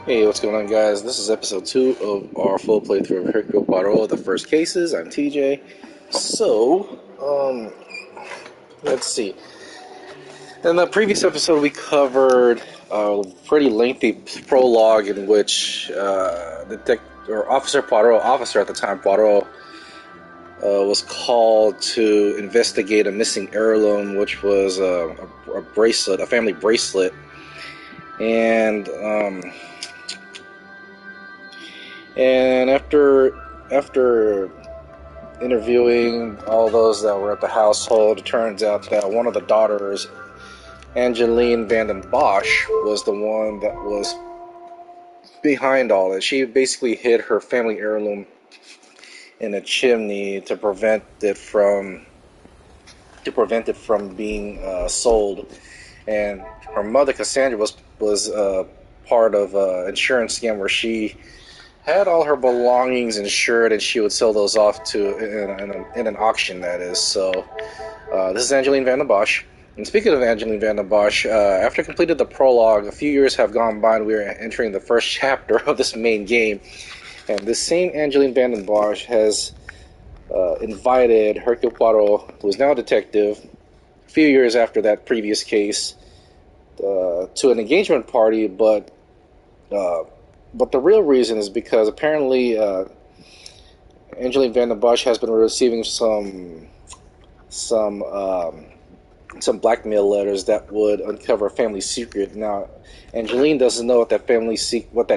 Hey, what's going on, guys? This is episode 2 of our full playthrough of Hercule Poirot, the first cases. I'm TJ. So, let's see. In the previous episode, we covered a pretty lengthy prologue in which Officer Poirot, officer at the time, Poirot, was called to investigate a missing heirloom, which was a bracelet, a family bracelet, and after interviewing all those that were at the household, it turns out that one of the daughters, Angeline van den Bosch, was the one that was behind all this. She basically hid her family heirloom in a chimney to prevent it from being sold. And her mother, Cassandra, was part of an insurance scam where she had all her belongings insured, and she would sell those off in an auction, that is. So, this is Angeline van den Bosch. And speaking of Angeline van den Bosch, after completed the prologue, a few years have gone by, and we are entering the first chapter of this main game. And this same Angeline van den Bosch has invited Hercule Poirot, who is now a detective, a few years after that previous case, to an engagement party, but the real reason is because apparently Angeline van den Bosch has been receiving some blackmail letters that would uncover a family secret. Now, Angeline doesn't know what that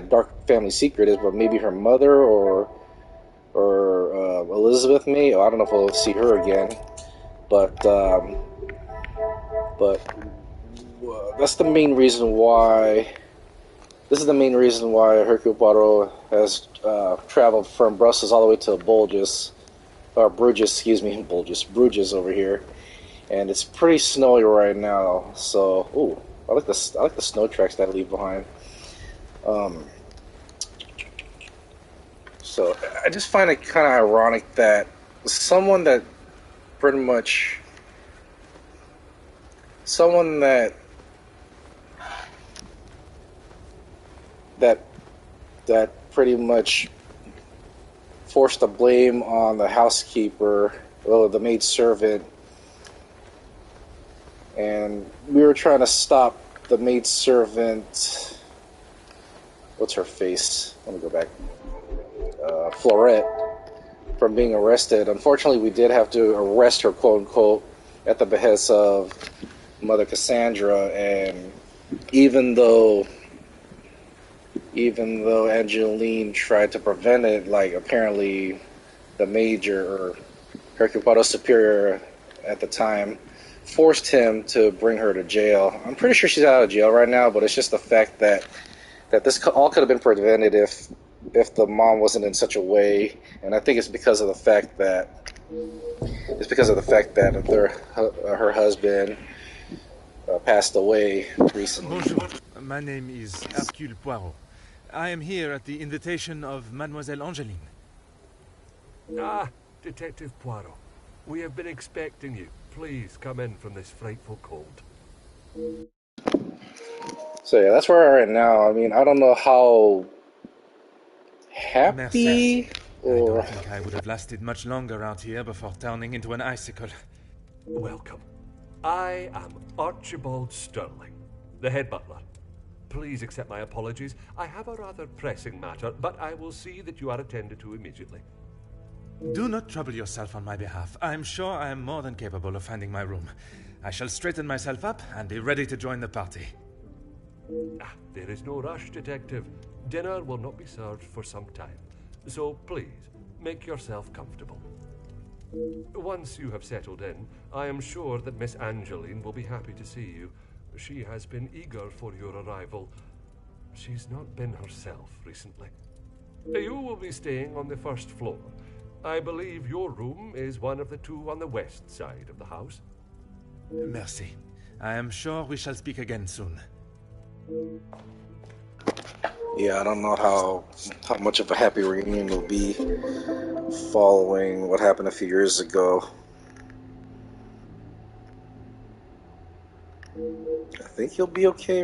dark family secret is, but maybe her mother or Elizabeth may. I don't know if we'll see her again, but that's the main reason why. This is the main reason why Hercule Poirot has traveled from Brussels all the way to Bruges over here, and it's pretty snowy right now. So, I like the snow tracks that I leave behind. So I just find it kind of ironic that someone that pretty much forced the blame on the housekeeper, the maid servant, and we were trying to stop the maid servant. What's her face? Let me go back. Florette, from being arrested. Unfortunately, we did have to arrest her, quote unquote, at the behest of Mother Cassandra, and even though Angeline tried to prevent it, like apparently the major or Hercule Poirot's superior at the time forced him to bring her to jail. I'm pretty sure she's out of jail right now, but it's just the fact that this all could have been prevented if the mom wasn't in such a way, and I think it's because of the fact that her husband passed away recently. Bonjour, my name is Hercule Poirot. I am here at the invitation of Mademoiselle Angeline. Ah, Detective Poirot. We have been expecting you. Please come in from this frightful cold. So yeah, that's where we're at now. I mean, I don't know how happy Merci. I don't think I would have lasted much longer out here before turning into an icicle. Welcome. I am Archibald Sterling, the head butler. Please accept my apologies. I have a rather pressing matter, but I will see that you are attended to immediately. Do not trouble yourself on my behalf. I am sure I am more than capable of finding my room. I shall straighten myself up and be ready to join the party. There is no rush, Detective. Dinner will not be served for some time. So please, make yourself comfortable. Once you have settled in, I am sure that Miss Angeline will be happy to see you. She has been eager for your arrival. She's not been herself recently. You will be staying on the first floor. I believe your room is one of the two on the west side of the house. Merci. I am sure we shall speak again soon. Yeah, I don't know how much of a happy reunion will be following what happened a few years ago. I think he'll be okay.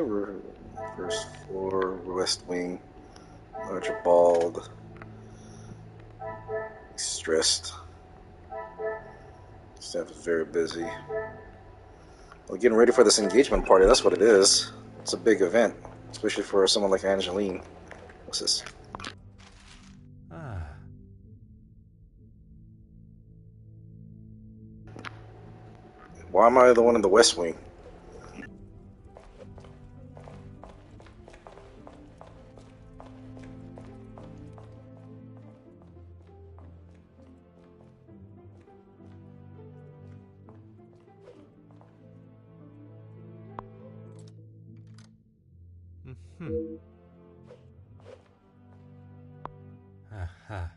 First floor, West Wing. Archibald. He's stressed. Staff is very busy. Well, getting ready for this engagement party, that's what it is. It's a big event, especially for someone like Angeline. What's this? Ah. Why am I the one in the West Wing? Hmm. Aha.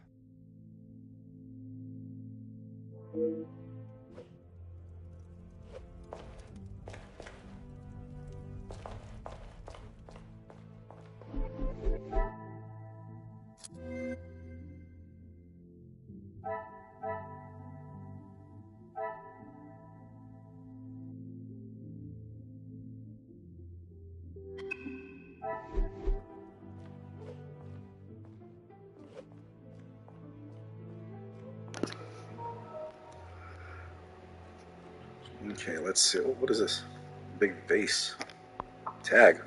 Okay, let's see. Oh, what is this? Big vase. Tag.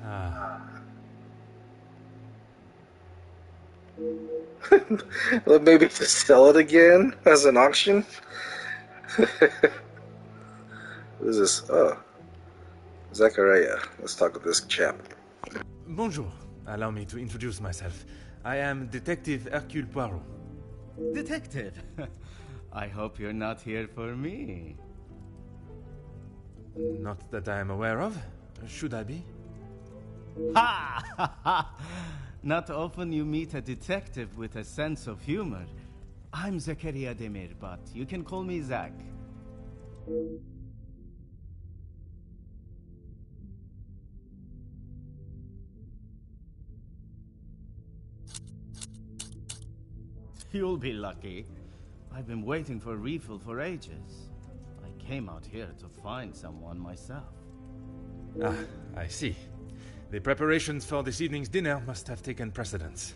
Ah. Well, maybe to sell it again as an auction? What is this? Oh. Zachariah. Let's talk with this chap. Bonjour. Allow me to introduce myself. I am Detective Hercule Poirot. Detective? I hope you're not here for me. Not that I am aware of. Should I be? Ha! Ha ha! Not often you meet a detective with a sense of humor. I'm Zakaria Demir, but you can call me Zach. You'll be lucky. I've been waiting for a refill for ages. I came out here to find someone myself. Ah, I see. The preparations for this evening's dinner must have taken precedence.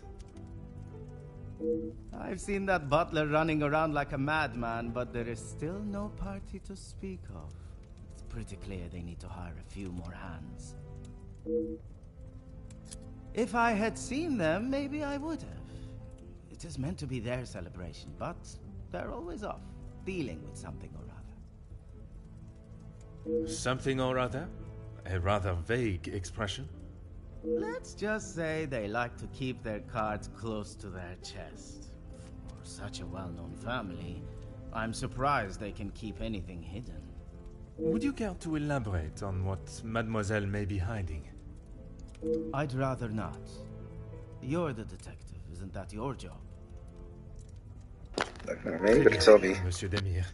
I've seen that butler running around like a madman, but there is still no party to speak of. It's pretty clear they need to hire a few more hands. If I had seen them, maybe I would have. It is meant to be their celebration, but they're always off, dealing with something or other. Something or other? A rather vague expression. Let's just say they like to keep their cards close to their chest. For such a well-known family, I'm surprised they can keep anything hidden. Would you care to elaborate on what Mademoiselle may be hiding? I'd rather not. You're the detective, isn't that your job? Maybe you could tell me. Monsieur Demir.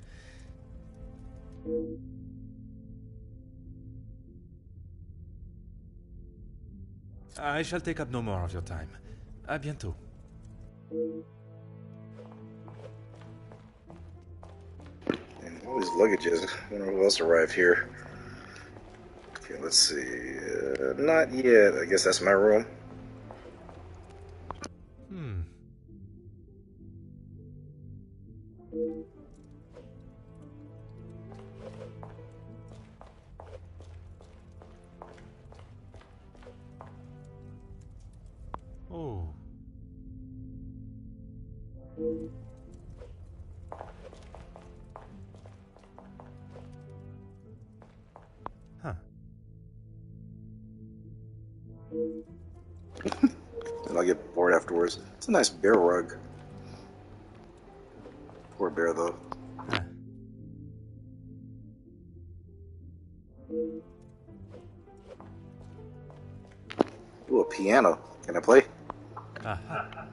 I shall take up no more of your time. À bientôt. And all these luggages. I wonder who else arrived here. Okay, let's see. Not yet. I guess that's my room. Oh. Huh. And I'll get bored afterwards. It's a nice bear rug. Poor bear, though. Huh. Ooh, a piano. Can I play? Aha.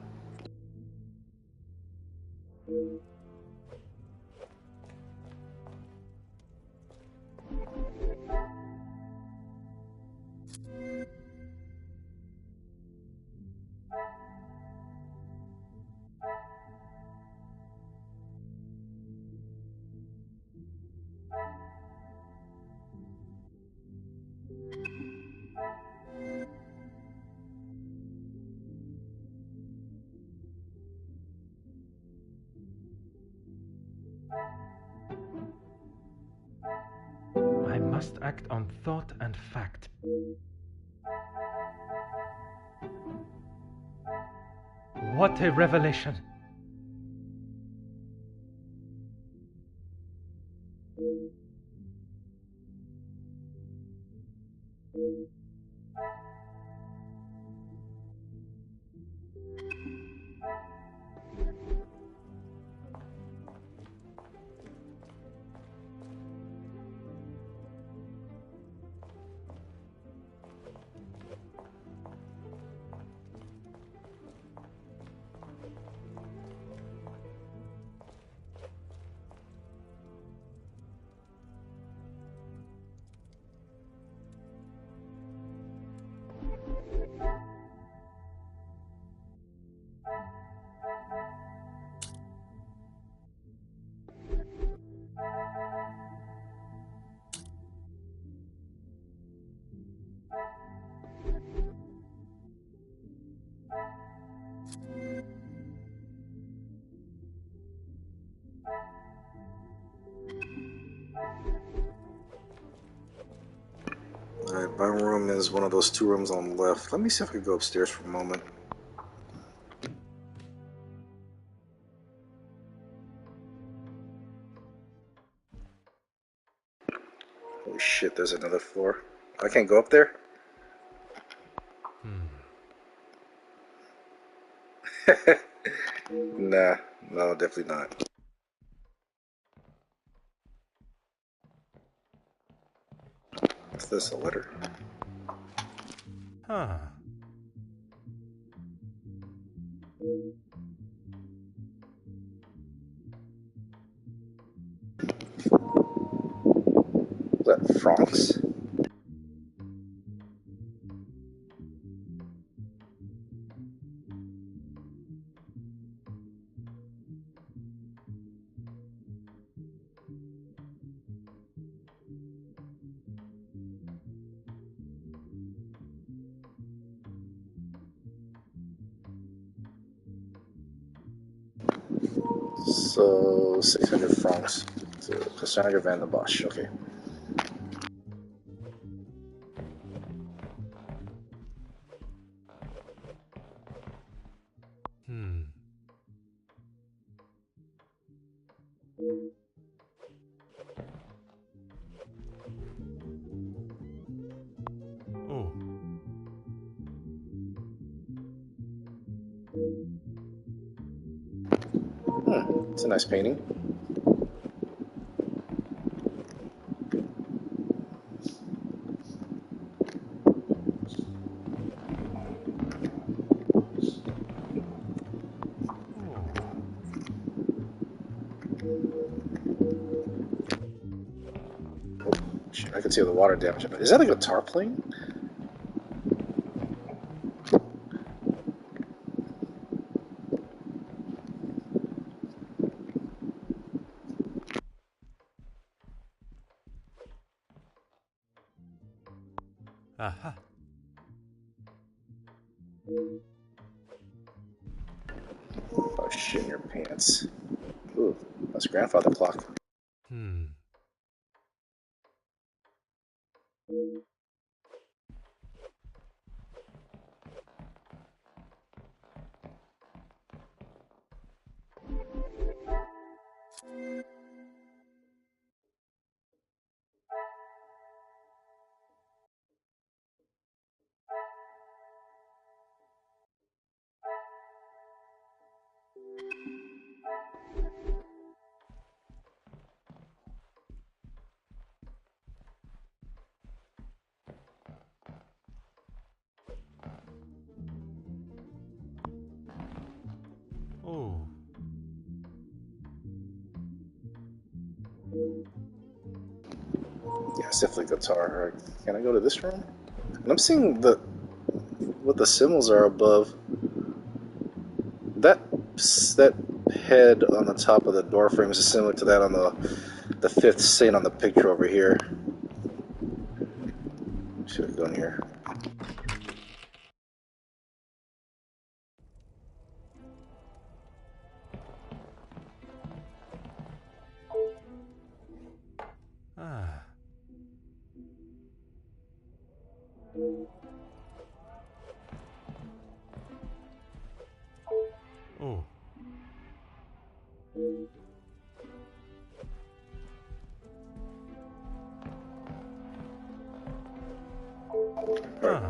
I must act on thought and fact. What a revelation! Alright, my room is one of those two rooms on the left. Let me see if I can go upstairs for a moment. Oh shit, there's another floor. I can't go up there? Nah, no, definitely not. What's this, a letter? Huh. Is that francs? So, 600 francs to Cassandra Van der Bosch. Okay. Oh. It's a nice painting. Shit, I can see the water damage. Is that a guitar playing? Aha. Oh shit in your pants. Ooh, that's grandfather clock. Oh. Yeah, it's definitely a guitar. Right. Can I go to this room? And I'm seeing what the symbols are above. That head on the top of the door frame is similar to that on the fifth saint on the picture over here. Should have gone here.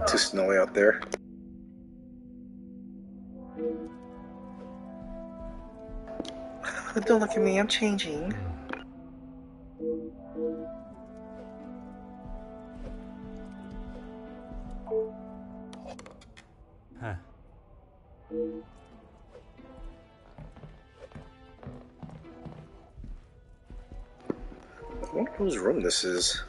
Too snowy out there. Don't look at me, I'm changing. Huh. I wonder whose room this is.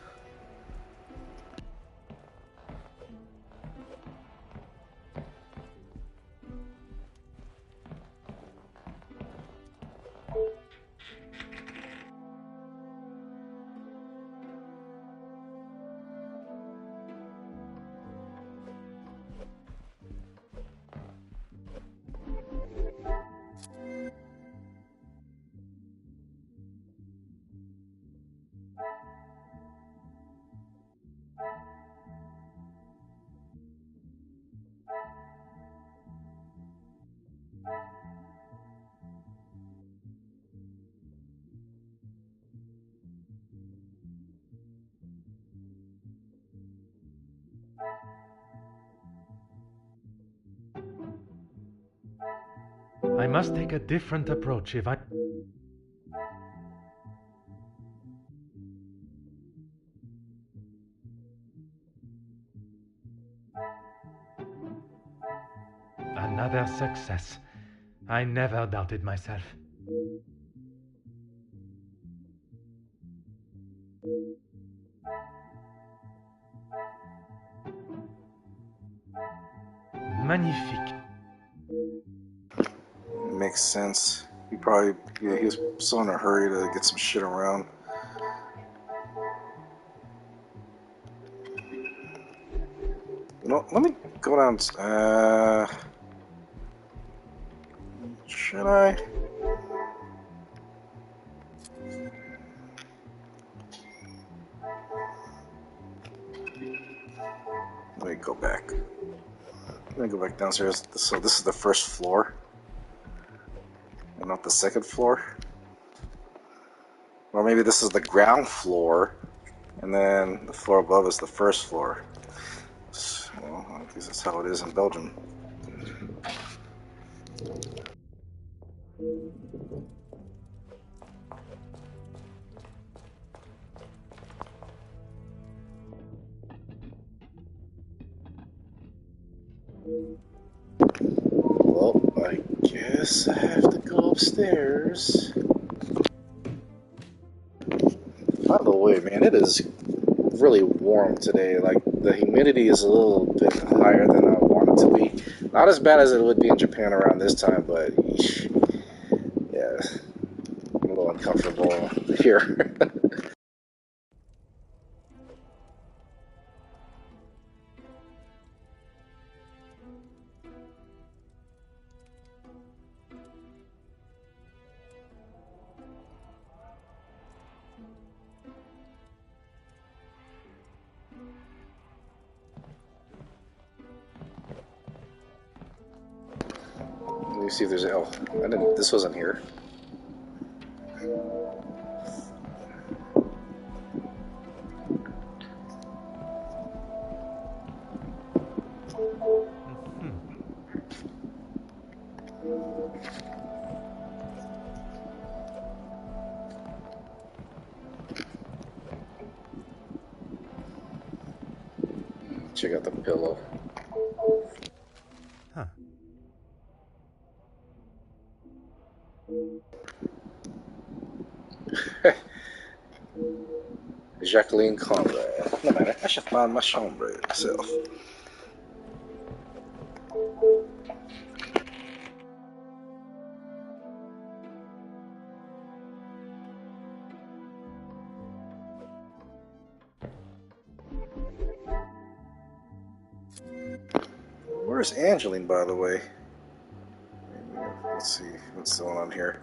I must take a different approach if I... Another success. I never doubted myself. Magnifique. Makes sense. He probably, he was so in a hurry to get some shit around. You know, let me go down. Should I? Let me go back. Let me go back downstairs. So this is the first floor, and not the second floor. Or maybe this is the ground floor, and then the floor above is the first floor. Well, I guess that's how it is in Belgium. Well, I guess I have to go upstairs. By the way, man, it is really warm today. Like, the humidity is a little bit higher than I want it to be. Not as bad as it would be in Japan around this time, but yeah, I'm a little uncomfortable here. Let me see if there's. Oh, I didn't. This wasn't here. Check out the pillow. Huh. Jacqueline Conrad. No matter. I should find my chambre myself. Where's Angeline, by the way? Let's see what's going on here.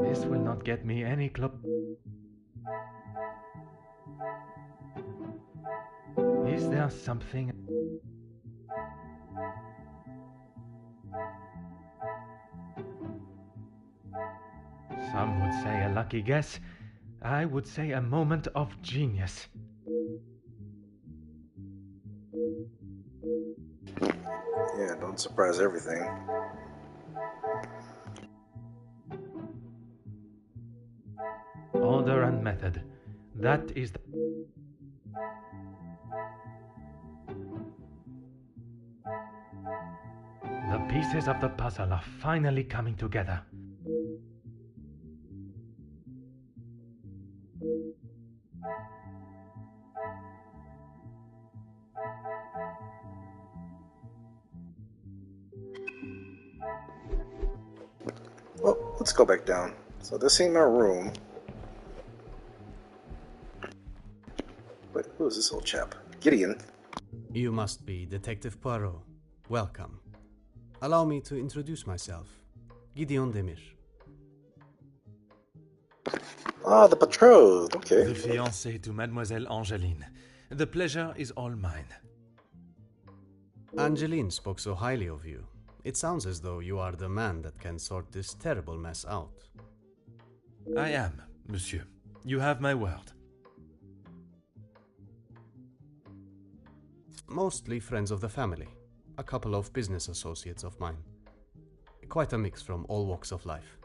This will not get me any club. Is there something? Some would say a lucky guess. I would say a moment of genius. Yeah, don't surprise everything. Order and method. That is the... The pieces of the puzzle are finally coming together. Well, let's go back down. So this ain't my room. But who is this old chap? Gideon. You must be Detective Poirot. Welcome. Allow me to introduce myself. Gideon Demir. Ah, the betrothed. Okay. The fiancé to Mademoiselle Angeline. The pleasure is all mine. Angeline spoke so highly of you. It sounds as though you are the man that can sort this terrible mess out. I am, monsieur. You have my word. Mostly friends of the family. A couple of business associates of mine. Quite a mix from all walks of life.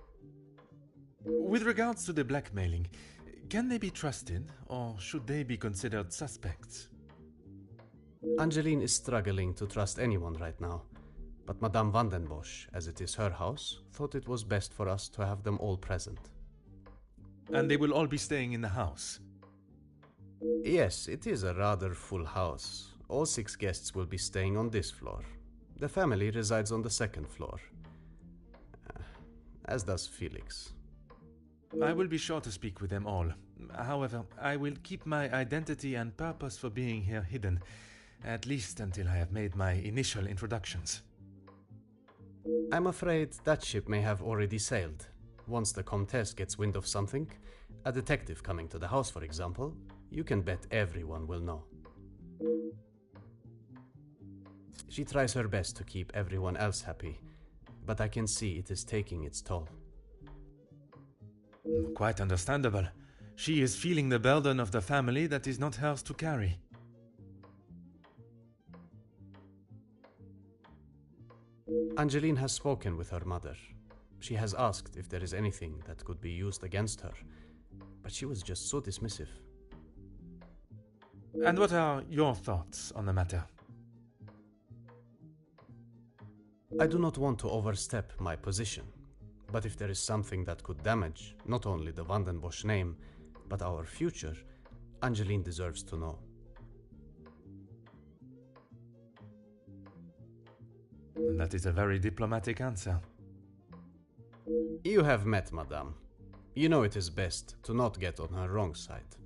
With regards to the blackmailing, can they be trusted, or should they be considered suspects? Angeline is struggling to trust anyone right now, but Madame van den Bosch, as it is her house, thought it was best for us to have them all present. And they will all be staying in the house? Yes, it is a rather full house. All 6 guests will be staying on this floor. The family resides on the 2nd floor. As does Felix. I will be sure to speak with them all. However, I will keep my identity and purpose for being here hidden, at least until I have made my initial introductions. I'm afraid that ship may have already sailed. Once the Comtesse gets wind of something, a detective coming to the house, for example, you can bet everyone will know. She tries her best to keep everyone else happy, but I can see it is taking its toll. Quite understandable. She is feeling the burden of the family that is not hers to carry. Angeline has spoken with her mother. She has asked if there is anything that could be used against her, but she was just so dismissive. And what are your thoughts on the matter? I do not want to overstep my position, but if there is something that could damage not only the Van den Bosch name, but our future, Angeline deserves to know. That is a very diplomatic answer. You have met Madame. You know it is best to not get on her wrong side.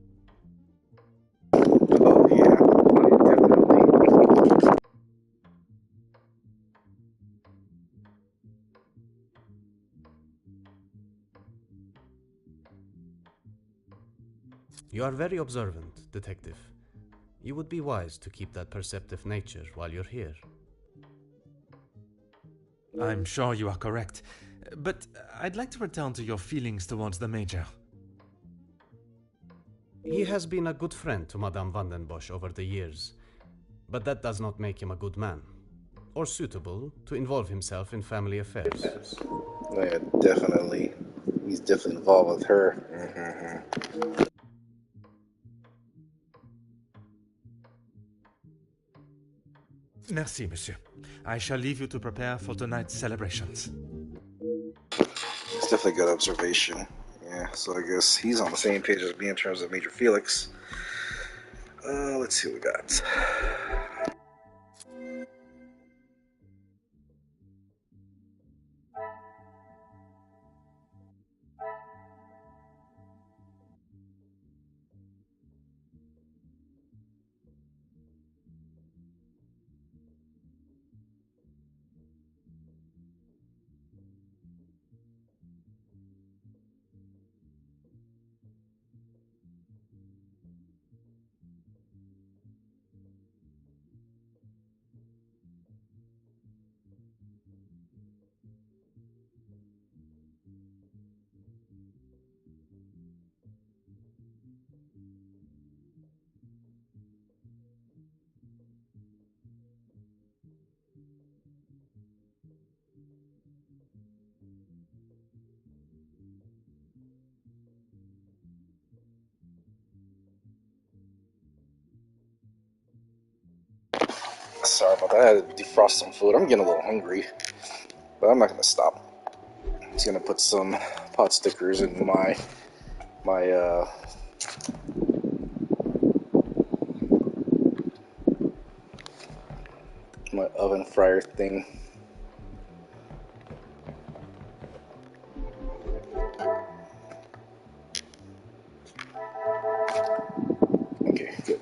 Oh, yeah. Definitely. You are very observant, Detective. You would be wise to keep that perceptive nature while you're here. I'm sure you are correct, but I'd like to return to your feelings towards the Major. He has been a good friend to Madame van den Bosch over the years, but that does not make him a good man, or suitable to involve himself in family affairs. Yeah, definitely. He's definitely involved with her. Merci, monsieur. I shall leave you to prepare for tonight's celebrations. It's definitely a good observation. Yeah, so I guess he's on the same page as me in terms of Major Felix. Let's see what we got. Sorry about that. I had to defrost some food. I'm getting a little hungry, but I'm not gonna stop. I'm just gonna put some pot stickers in my oven fryer thing. Okay, good.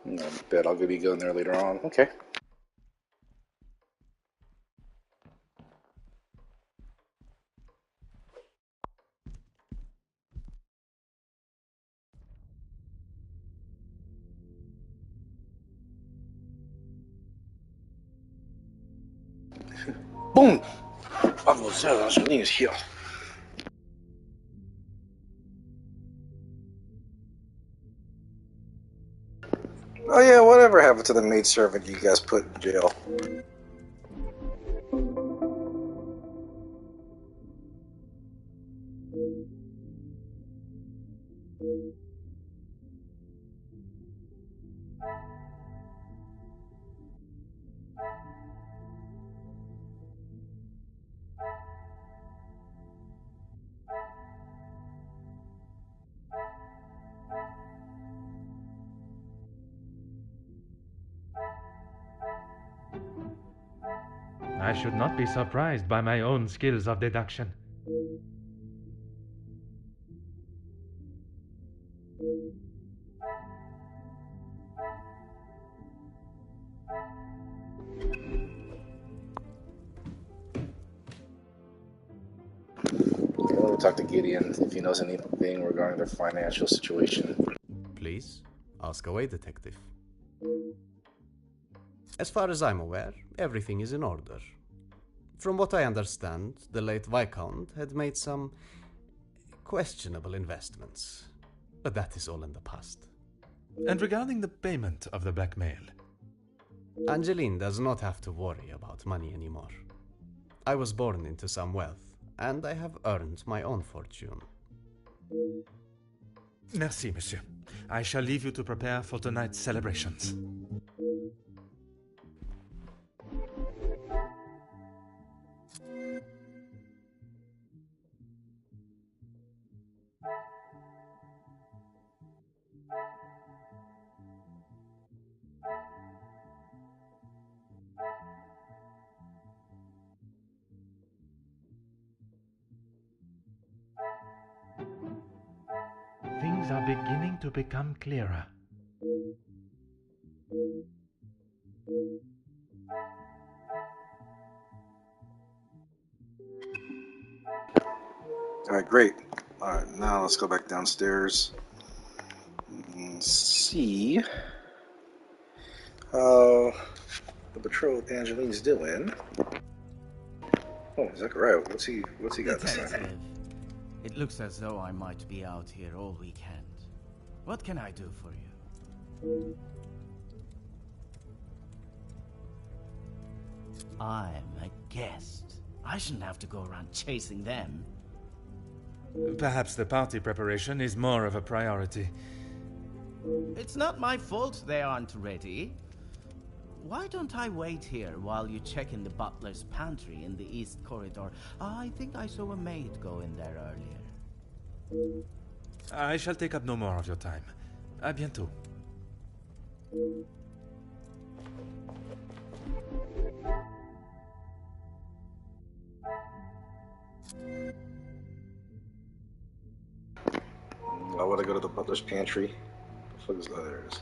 I bet I'll be going there later on. Okay. Boom! Mademoiselle Angeline is here. Oh yeah, whatever happened to the maidservant you guys put in jail? I should not be surprised by my own skills of deduction. We'll talk to Gideon if he knows anything regarding their financial situation. Please, ask away, detective. As far as I'm aware, everything is in order. From what I understand, the late Viscount had made some questionable investments. But that is all in the past. And regarding the payment of the blackmail? Angeline does not have to worry about money anymore. I was born into some wealth, and I have earned my own fortune. Merci, monsieur. I shall leave you to prepare for tonight's celebrations. Things are beginning to become clearer. Alright, great. Alright, now let's go back downstairs and see how the betrothed Angeline's doing. Oh, Zachariah, what's he got to say? Detective, it looks as though I might be out here all weekend. What can I do for you? I'm a guest. I shouldn't have to go around chasing them. Perhaps the party preparation is more of a priority. It's not my fault they aren't ready. Why don't I wait here while you check in the butler's pantry in the east corridor? I think I saw a maid go in there earlier. I shall take up no more of your time. À bientôt. I want to go to the butler's pantry. What the fuck is that? There it is.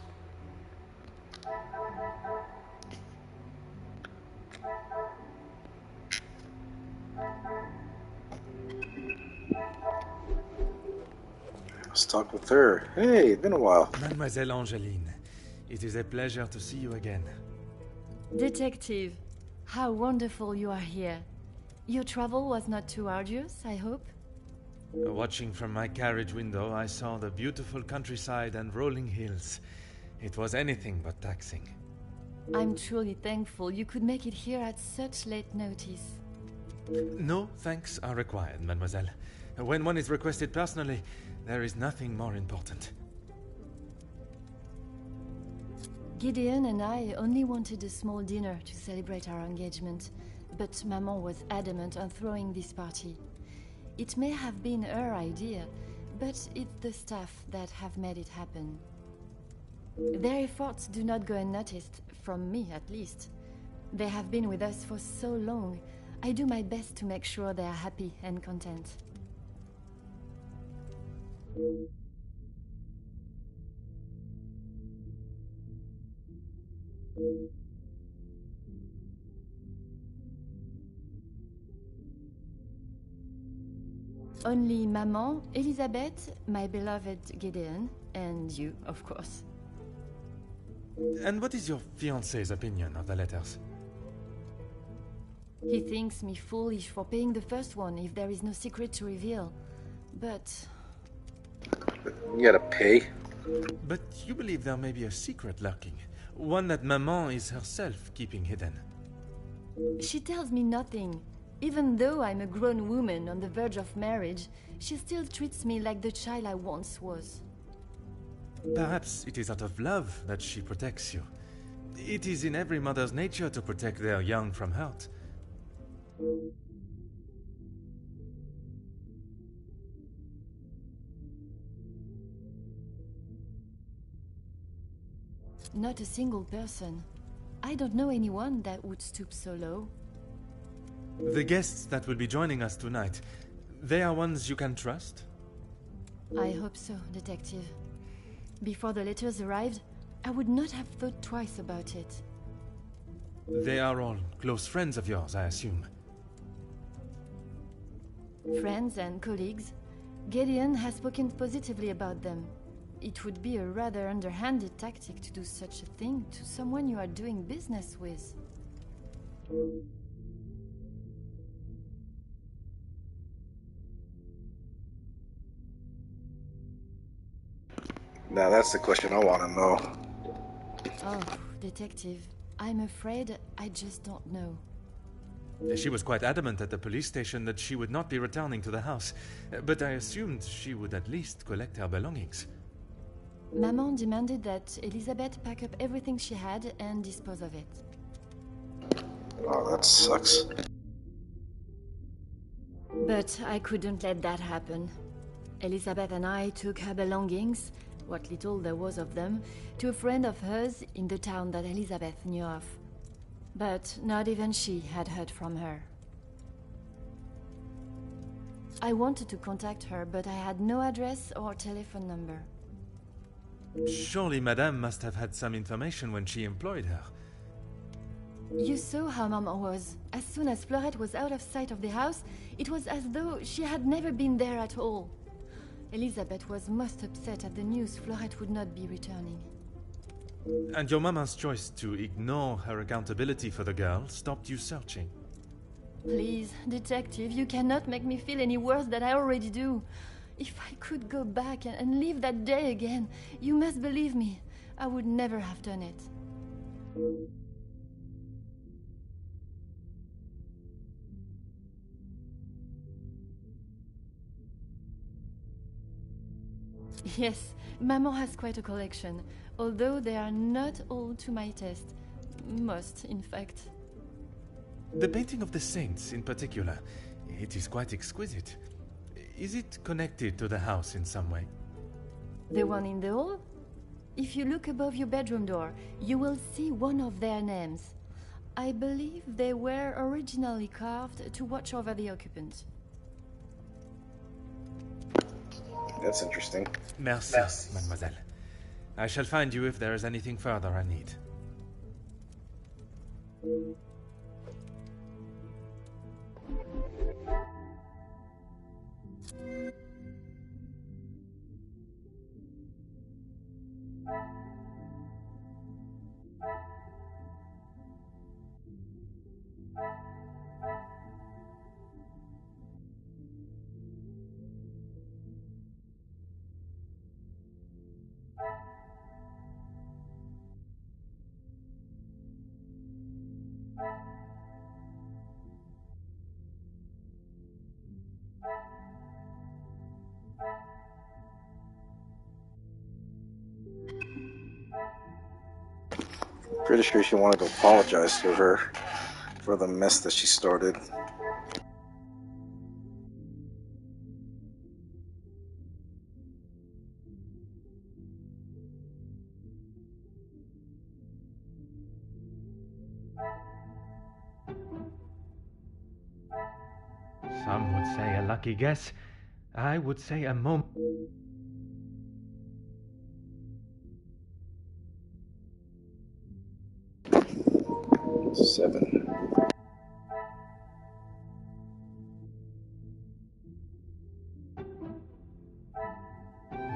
Let's talk with her. Hey, it's been a while. Mademoiselle Angeline, it is a pleasure to see you again. Detective, how wonderful you are here. Your travel was not too arduous, I hope? Watching from my carriage window, I saw the beautiful countryside and rolling hills. It was anything but taxing. I'm truly thankful you could make it here at such late notice. No thanks are required, mademoiselle. When one is requested personally, there is nothing more important. Gideon and I only wanted a small dinner to celebrate our engagement, but Maman was adamant on throwing this party. It may have been her idea, but it's the staff that have made it happen. Their efforts do not go unnoticed, from me at least. They have been with us for so long. I do my best to make sure they are happy and content. Only Maman, Elizabeth, my beloved Gideon, and you, of course. And what is your fiancé's opinion of the letters? He thinks me foolish for paying the first one if there is no secret to reveal. But You gotta pay. But you believe there may be a secret lurking, one that Maman is herself keeping hidden. she tells me nothing. Even though I'm a grown woman on the verge of marriage, she still treats me like the child I once was. Perhaps it is out of love that she protects you. It is in every mother's nature to protect their young from hurt. Not a single person. I don't know anyone that would stoop so low. The guests that will be joining us tonight, they are ones you can trust? I hope so, Detective. Before the letters arrived, I would not have thought twice about it. They are all close friends of yours, I assume. Friends and colleagues, Gideon has spoken positively about them. It would be a rather underhanded tactic to do such a thing to someone you are doing business with. Now that's the question I want to know. Oh, Detective, I'm afraid I just don't know. She was quite adamant at the police station that she would not be returning to the house, but I assumed she would at least collect her belongings. Maman demanded that Elizabeth pack up everything she had and dispose of it. Oh, that sucks. But I couldn't let that happen. Elizabeth and I took her belongings, what little there was of them, to a friend of hers in the town that Elizabeth knew of. But not even she had heard from her. I wanted to contact her, but I had no address or telephone number. Surely Madame must have had some information when she employed her. You saw how Maman was. As soon as Fleurette was out of sight of the house, it was as though she had never been there at all. Elizabeth was most upset at the news Fleurette would not be returning. And your mama's choice to ignore her accountability for the girl stopped you searching. Please, Detective, you cannot make me feel any worse than I already do. If I could go back and live that day again, you must believe me, I would never have done it. Yes, Maman has quite a collection, although they are not all to my taste. Most, in fact. The painting of the saints, in particular, it is quite exquisite. Is it connected to the house in some way? The one in the hall? If you look above your bedroom door, you will see one of their names. I believe they were originally carved to watch over the occupants. That's interesting. Merci, mademoiselle. I shall find you if there is anything further I need. Pretty sure she wanted to apologize to her for the mess that she started. Some would say a lucky guess. I would say a moment. 7.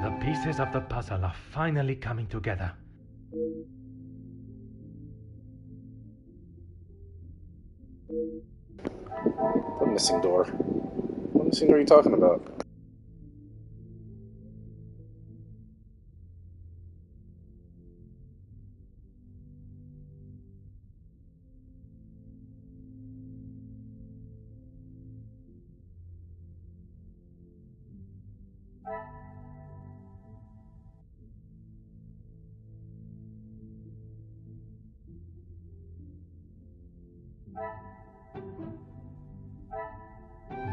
The pieces of the puzzle are finally coming together. What missing door? What missing door are you talking about?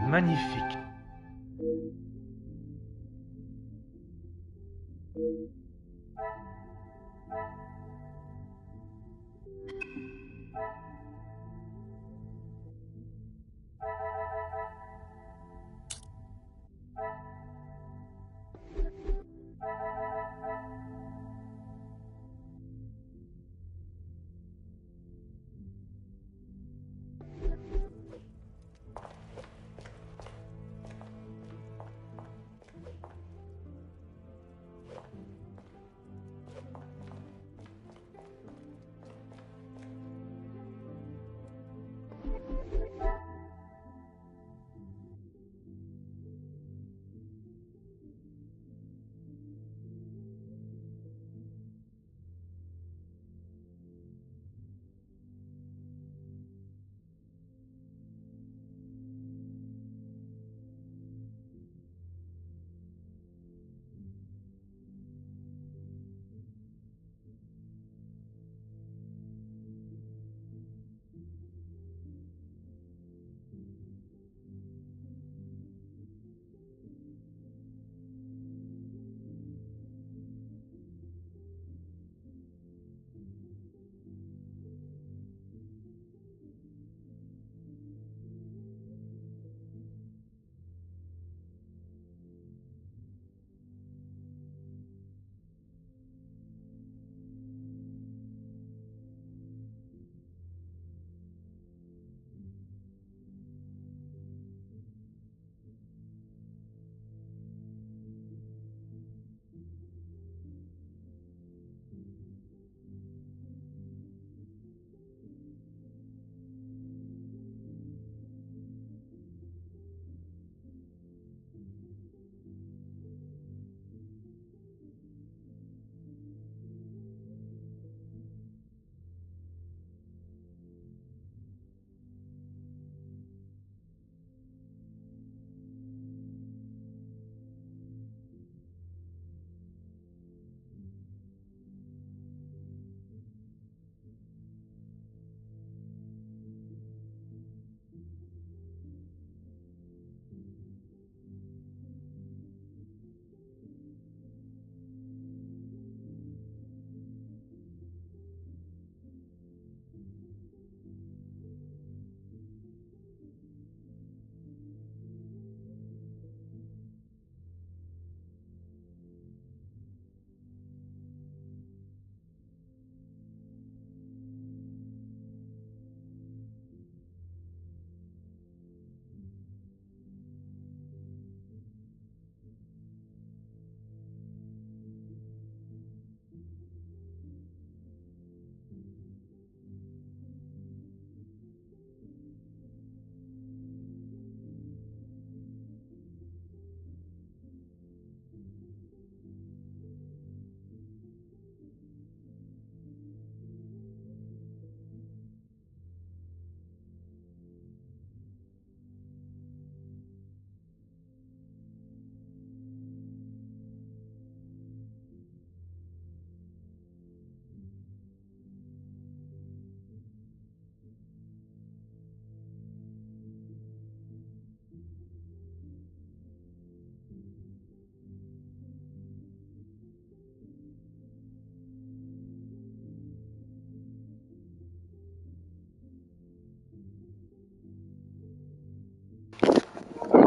Magnifique.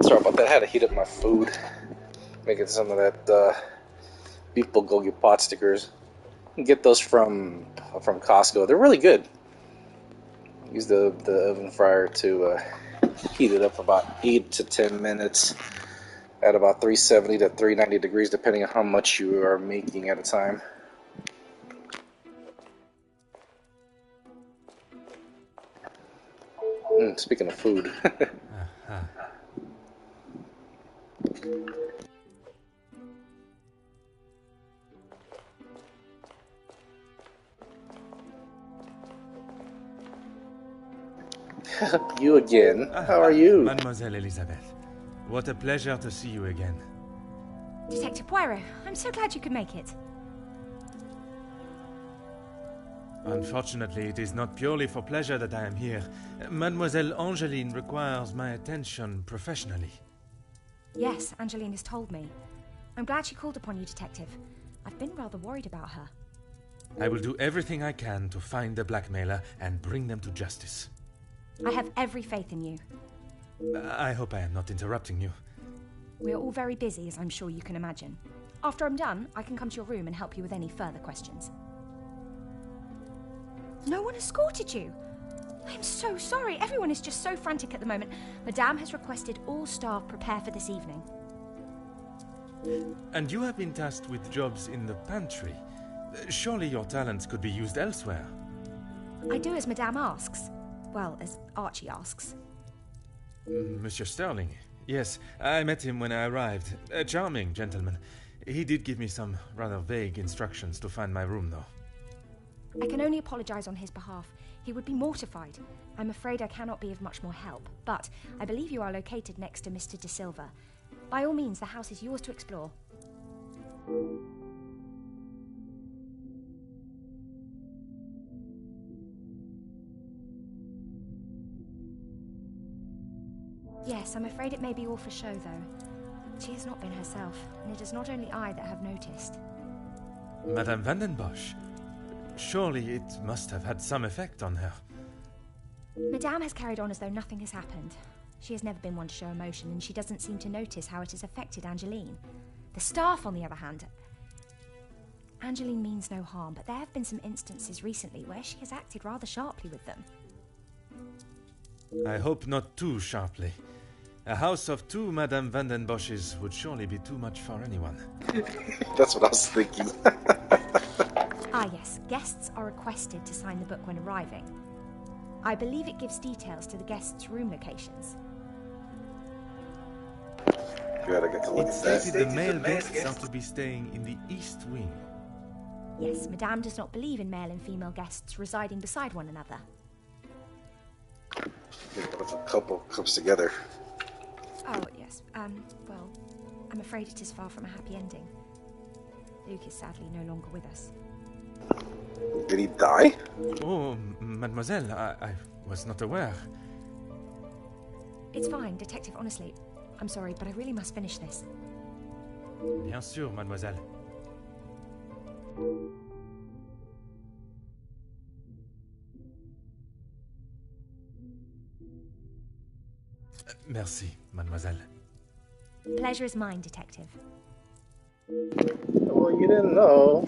Sorry about that. I had to heat up my food. Making some of that beef bulgogi pot stickers. You can get those from Costco. They're really good. Use the oven fryer to heat it up for about 8 to 10 minutes at about 370 to 390 degrees, depending on how much you are making at a time. Speaking of food. You again. How are you? Mademoiselle Elisabeth, what a pleasure to see you again. Detective Poirot, I'm so glad you could make it. Unfortunately, it is not purely for pleasure that I am here. Mademoiselle Angeline requires my attention professionally. Yes, Angeline has told me. I'm glad she called upon you, Detective. I've been rather worried about her. I will do everything I can to find the blackmailer and bring them to justice. I have every faith in you. I hope I am not interrupting you. We are all very busy, as I'm sure you can imagine. After I'm done, I can come to your room and help you with any further questions. No one escorted you? I'm so sorry. Everyone is just so frantic at the moment. Madame has requested all staff prepare for this evening. And you have been tasked with jobs in the pantry. Surely your talents could be used elsewhere. I do as Madame asks. Well, as Archie asks. Monsieur Sterling. Yes, I met him when I arrived. A charming gentleman. He did give me some rather vague instructions to find my room, though. I can only apologise on his behalf. He would be mortified. I'm afraid I cannot be of much more help, but I believe you are located next to Mr. De Silva. By all means, the house is yours to explore. Yes, I'm afraid it may be all for show, though. She has not been herself, and it is not only I that have noticed. Madame van den Bosch. Surely it must have had some effect on her. Madame has carried on as though nothing has happened. She has never been one to show emotion, and she doesn't seem to notice how it has affected Angeline. The staff, on the other hand... Angeline means no harm, but there have been some instances recently where she has acted rather sharply with them. I hope not too sharply. A house of 2 Madame van den Bosches would surely be too much for anyone. That's what I was thinking. Ah yes, guests are requested to sign the book when arriving. I believe it gives details to the guests' room locations. Gotta get to look It at that. stated the male guests are to be staying in the east wing. Yes, Madame does not believe in male and female guests residing beside one another. What if a couple comes together? Oh, yes. Well, I'm afraid it is far from a happy ending. Luke is sadly no longer with us. Did he die? Oh, mademoiselle, I was not aware. It's fine, Detective, honestly. I'm sorry, but I really must finish this. Bien sûr, mademoiselle. Merci, mademoiselle. Pleasure is mine, Detective. Well, you didn't know.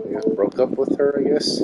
You just broke up with her, I guess.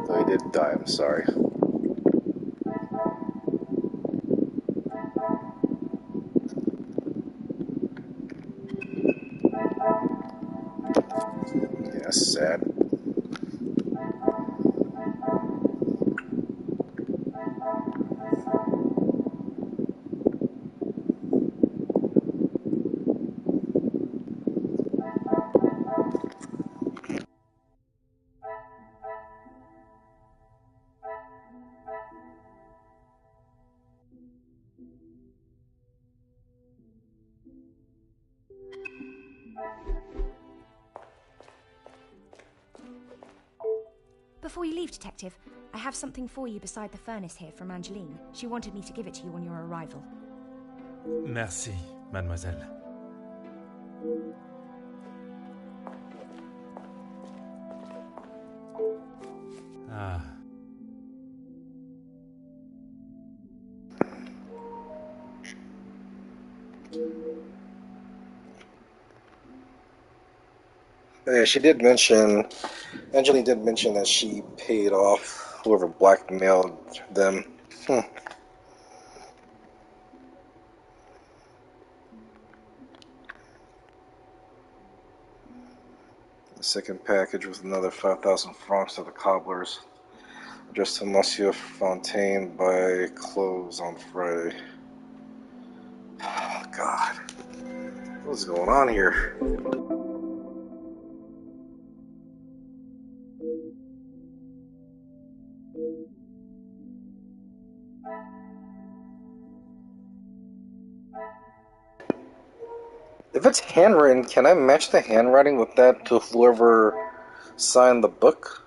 So he did die, I'm sorry. Yeah, that's sad. Before you leave, Detective, I have something for you beside the furnace here from Angeline. She wanted me to give it to you on your arrival. Merci, mademoiselle. Ah. Yeah, Angeline did mention that she paid off whoever blackmailed them. The second package with another 5,000 francs to the cobblers. Addressed to Monsieur Fontaine by close on Friday. Oh, God. What's going on here? If it's handwritten, can I match the handwriting with that to whoever signed the book?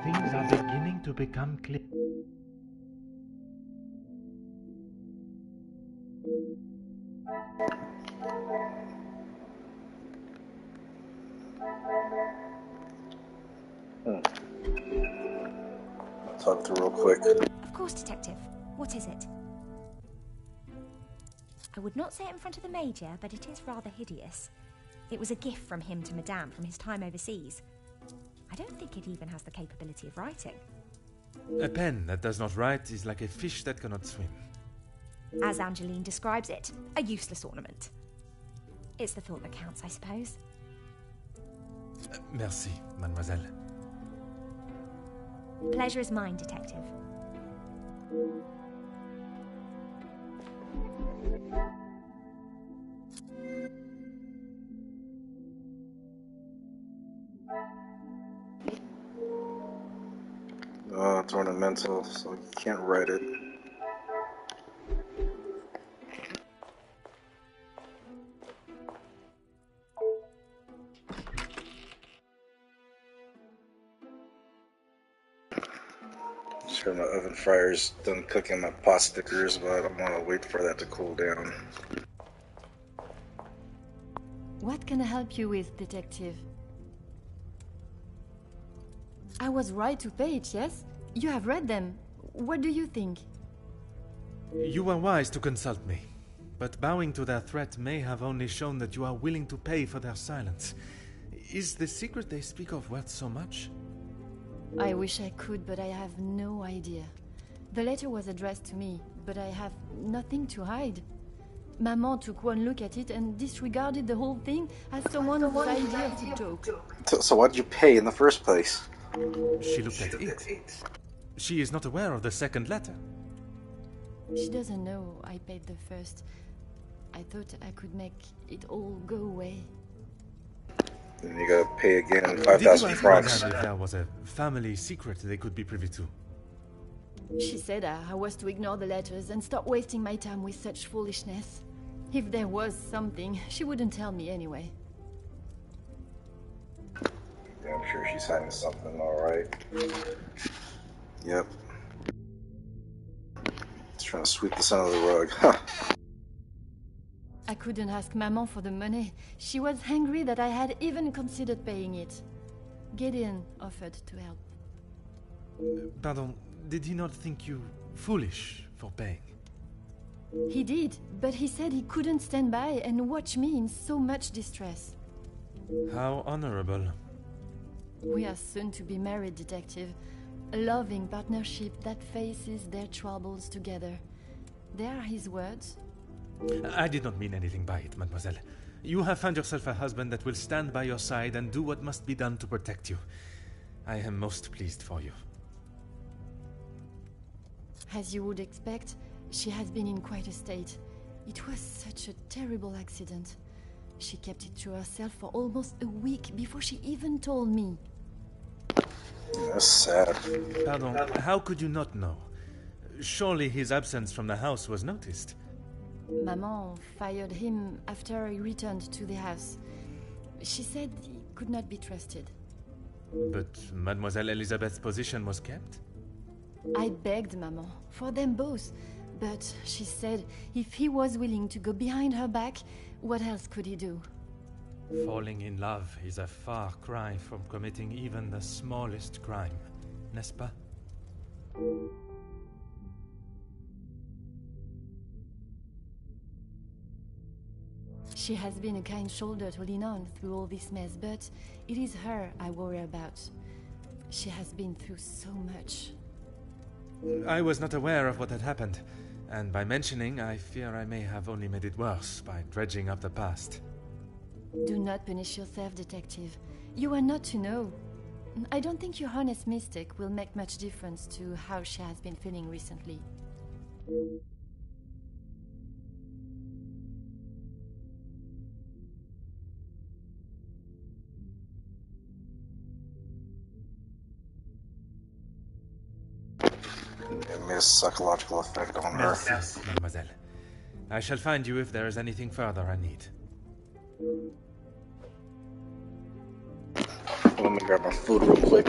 Things are beginning to become clear. I'll talk through real quick. Of course, Detective. What is it? I would not say it in front of the Major, but it is rather hideous. It was a gift from him to Madame from his time overseas. I don't think it even has the capability of writing. A pen that does not write is like a fish that cannot swim. As Angeline describes it, a useless ornament. It's the thought that counts, I suppose. Merci, mademoiselle. Pleasure is mine, Detective. It's ornamental, so you can't write it. Sure, my oven fryer's done cooking my pot stickers, but I don't want to wait for that to cool down. What can I help you with, Detective? I was right to pay it, yes? You have read them. What do you think? You were wise to consult me, but bowing to their threat may have only shown that you are willing to pay for their silence. Is the secret they speak of worth so much? I wish I could, but I have no idea. The letter was addressed to me, but I have nothing to hide. Maman took one look at it and disregarded the whole thing as someone's idea of the joke. So why did you pay in the first place? She looked at it. She is not aware of the second letter. She doesn't know I paid the first. I thought I could make it all go away. Then you gotta pay again Did you 5,000 ask francs. Madame if there was a family secret they could be privy to? She said I was to ignore the letters and stop wasting my time with such foolishness. If there was something, she wouldn't tell me anyway. Yeah, I'm sure she's hiding something, alright. Yep. Just trying to sweep this under the rug. Huh. I couldn't ask Maman for the money. She was angry that I had even considered paying it. Gideon offered to help. Pardon, did he not think you foolish for paying? He did, but he said he couldn't stand by and watch me in so much distress. How honorable. We are soon to be married, Detective. A loving partnership that faces their troubles together. They are his words. I did not mean anything by it, mademoiselle. You have found yourself a husband that will stand by your side and do what must be done to protect you. I am most pleased for you. As you would expect, she has been in quite a state. It was such a terrible accident. She kept it to herself for almost a week before she even told me. That's sad. Pardon, how could you not know? Surely his absence from the house was noticed. Maman fired him after he returned to the house. She said he could not be trusted. But Mademoiselle Elizabeth's position was kept? I begged Maman for them both, but she said if he was willing to go behind her back, what else could he do? Falling in love is a far cry from committing even the smallest crime, n'est-ce pas? She has been a kind shoulder to lean on through all this mess, but it is her I worry about. She has been through so much. I was not aware of what had happened, and by mentioning, I fear I may have only made it worse by dredging up the past. Do not punish yourself, detective. You are not to know. I don't think your honest mistake will make much difference to how she has been feeling recently. It made a psychological effect on her. Merci, mademoiselle. I shall find you if there is anything further I need. Let me grab my food real quick.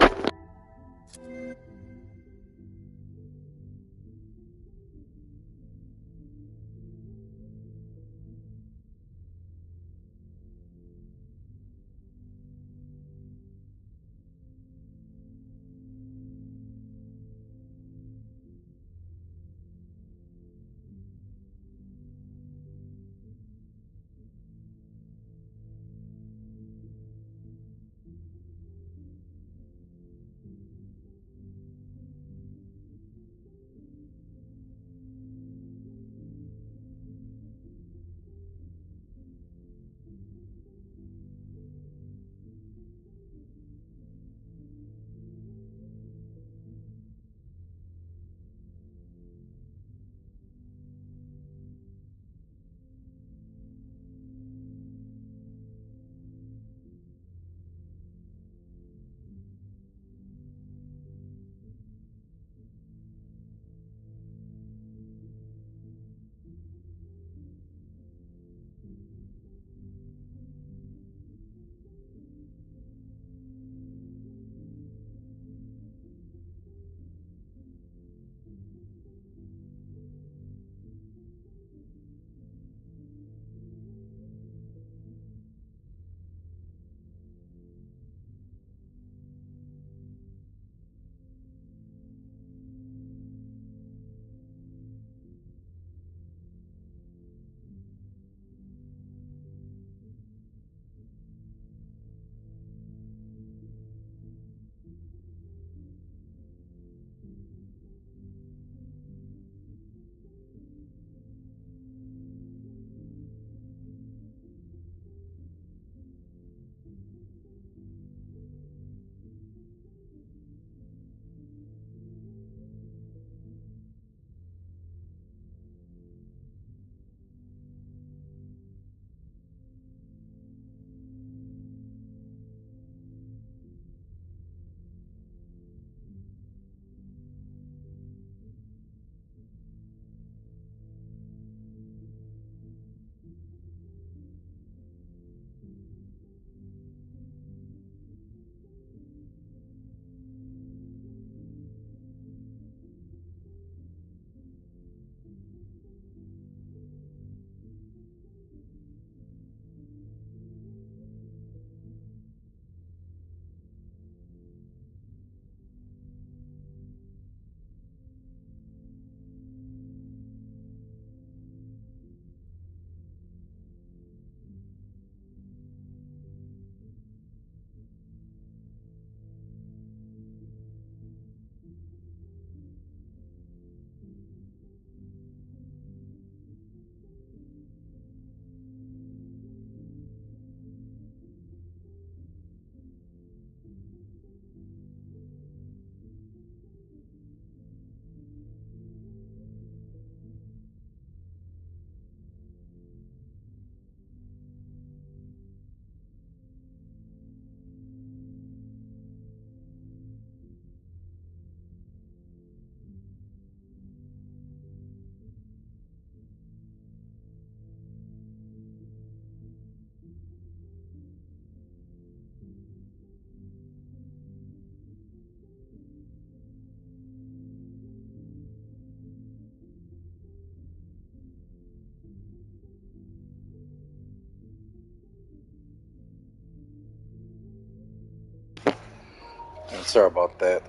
Sorry about that.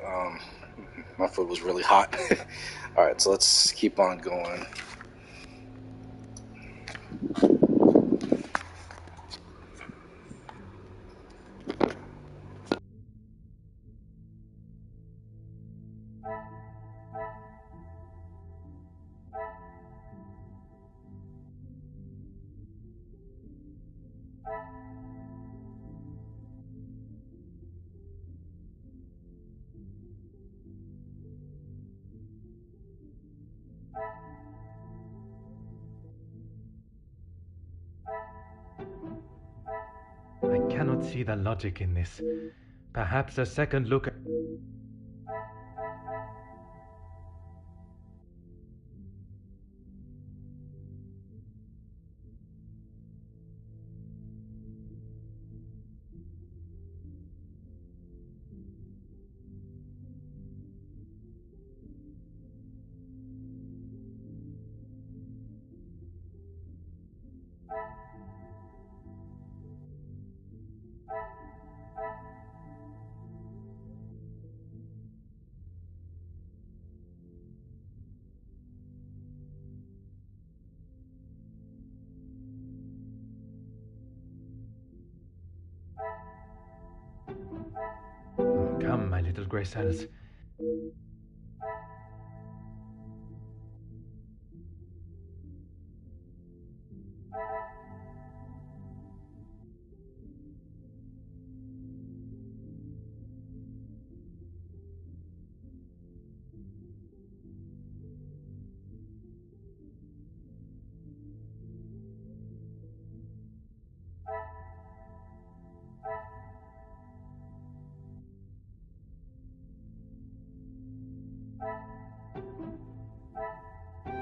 My food was really hot. Alright, so let's keep on going. I cannot see the logic in this. Perhaps a second look at... Come, my little grey cells.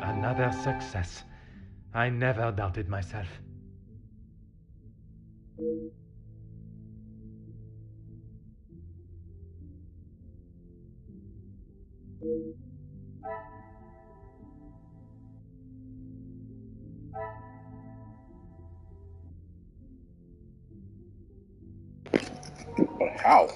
Another success. I never doubted myself. How?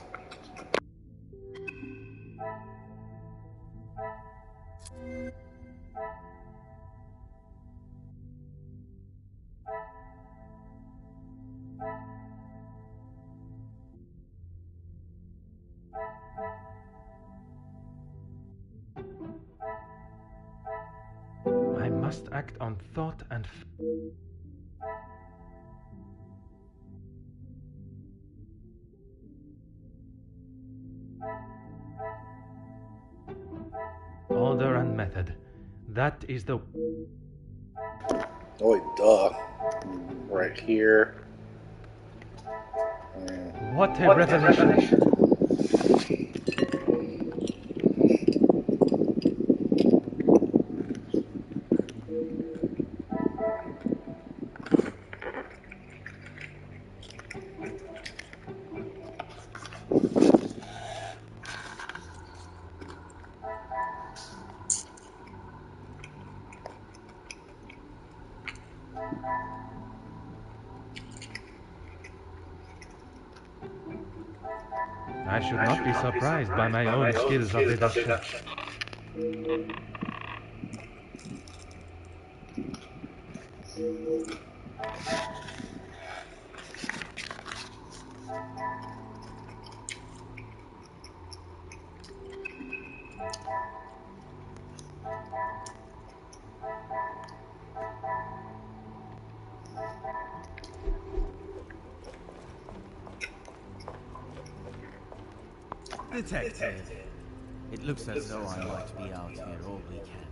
I must act on thought and... Order and method. That is the... Oh, duh. Right here. What a revelation! I should not be surprised by my own skills of deduction. Detective, it looks as though I might be out here all weekend.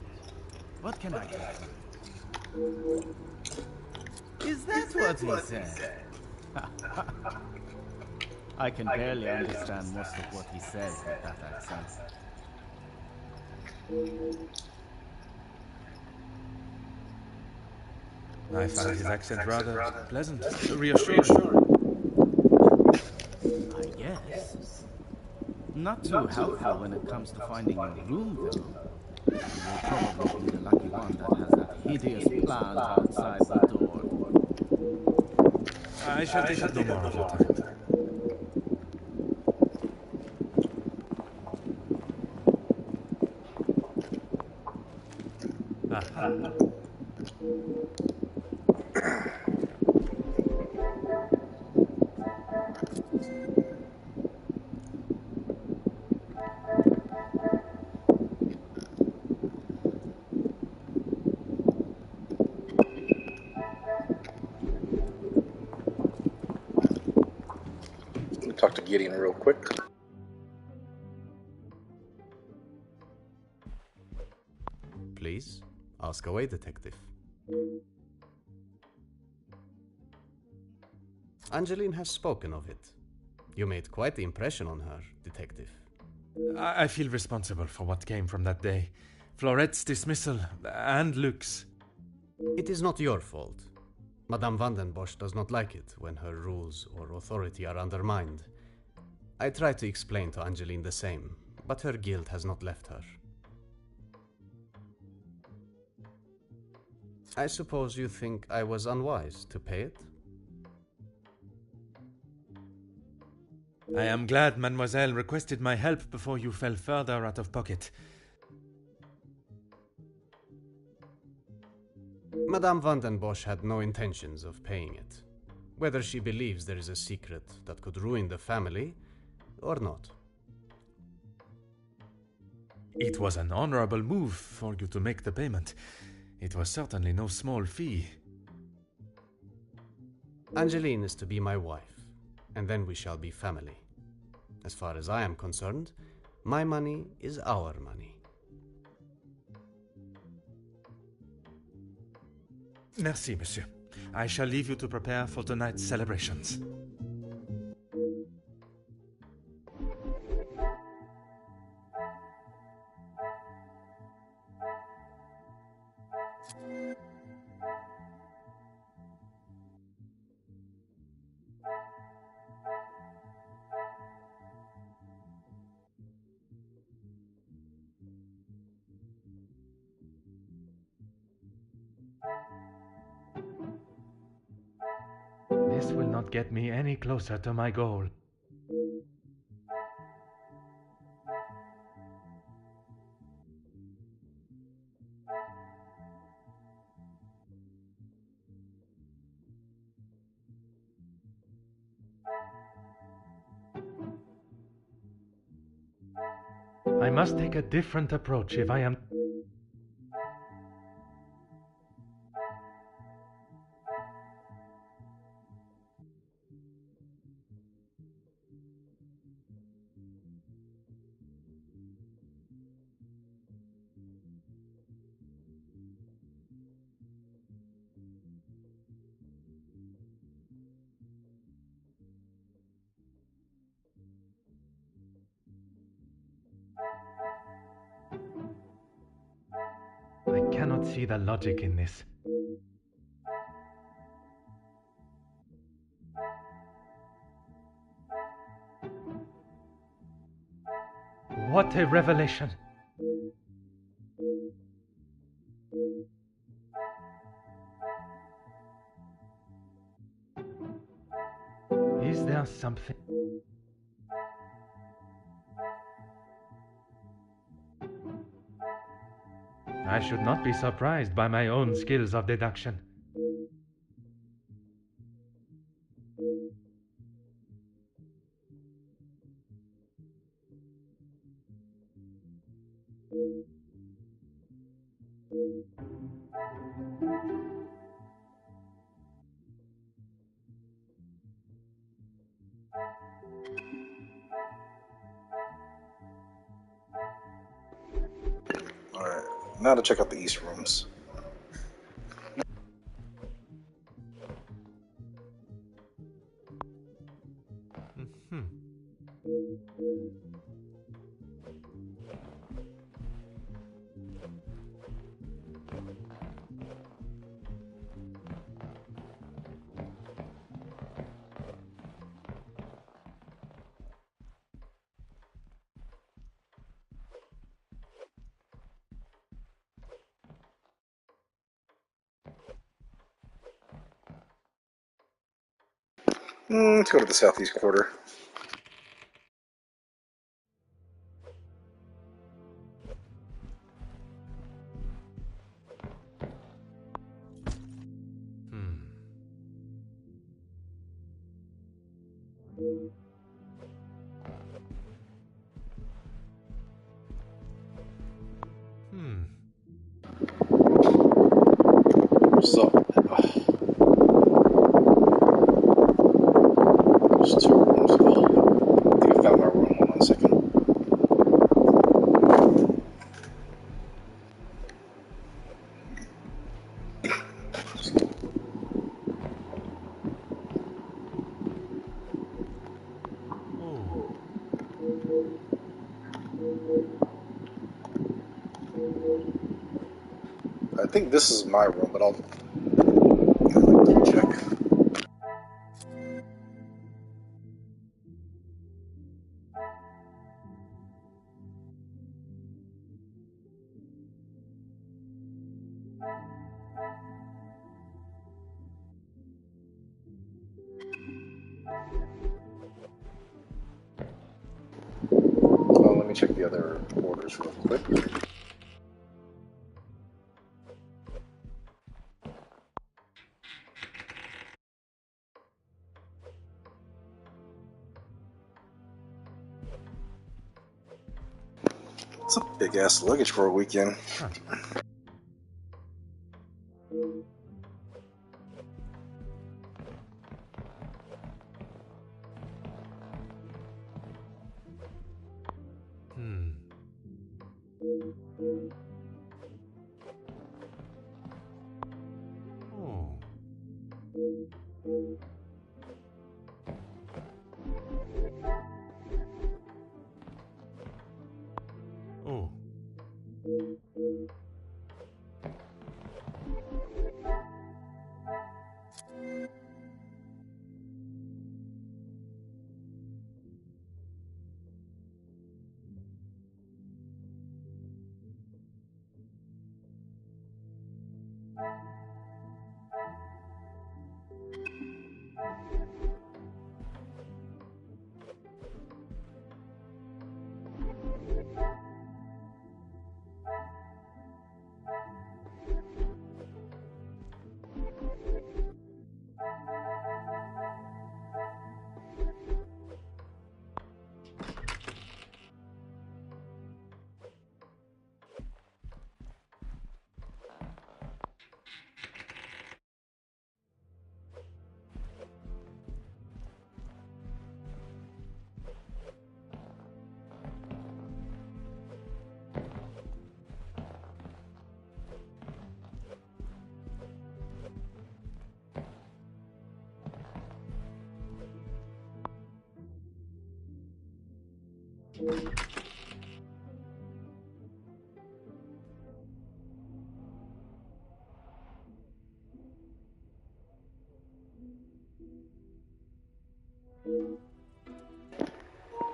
What can I do for you? Is that what he said? I can barely understand most of what he says with that accent. I find his accent rather pleasant, reassuring. I guess. Not too helpful when it comes to finding your room, though. You'll probably be the lucky one that has that hideous plant outside the door. I shall take up no more of your time. Let me talk to Gideon real quick. Please, ask away, detective. Angeline has spoken of it. You made quite the impression on her, detective. I feel responsible for what came from that day. Florette's dismissal and Luke's. It is not your fault. Madame van den Bosch does not like it when her rules or authority are undermined. I tried to explain to Angeline the same, but her guilt has not left her. I suppose you think I was unwise to pay it? I am glad Mademoiselle requested my help before you fell further out of pocket. Madame van den Bosch had no intentions of paying it, whether she believes there is a secret that could ruin the family or not. It was an honorable move for you to make the payment. It was certainly no small fee. Angeline is to be my wife, and then we shall be family. As far as I am concerned, my money is our money. Merci, monsieur. I shall leave you to prepare for tonight's celebrations. This will not get me any closer to my goal. I must take a different approach if I am... I cannot see the logic in this. What a revelation! Is there something... I should not be surprised by my own skills of deduction. Alright, now to check out the east rooms. Let's go to the southeast quarter. I think this is my room, but I'll check. Well, let me check the other orders real quick. It's a big ass luggage for a weekend. Huh. Oh. Oh.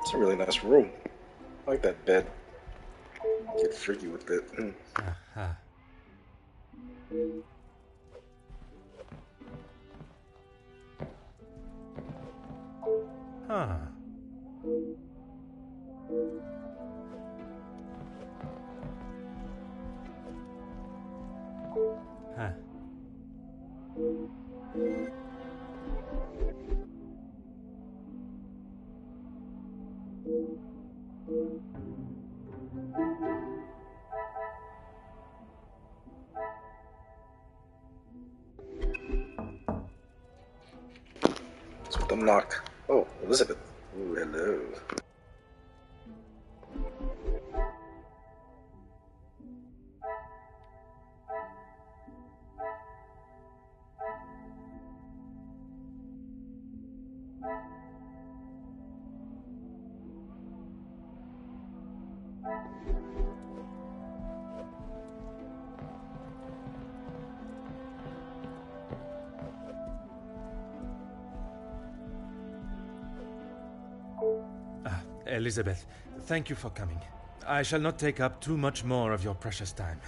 It's a really nice room. I like that bed. Get freaky with it. Aha. Huh. Huh. Let's with them knock. Oh, Elizabeth. Ooh, hello. Elizabeth, thank you for coming. I shall not take up too much more of your precious time.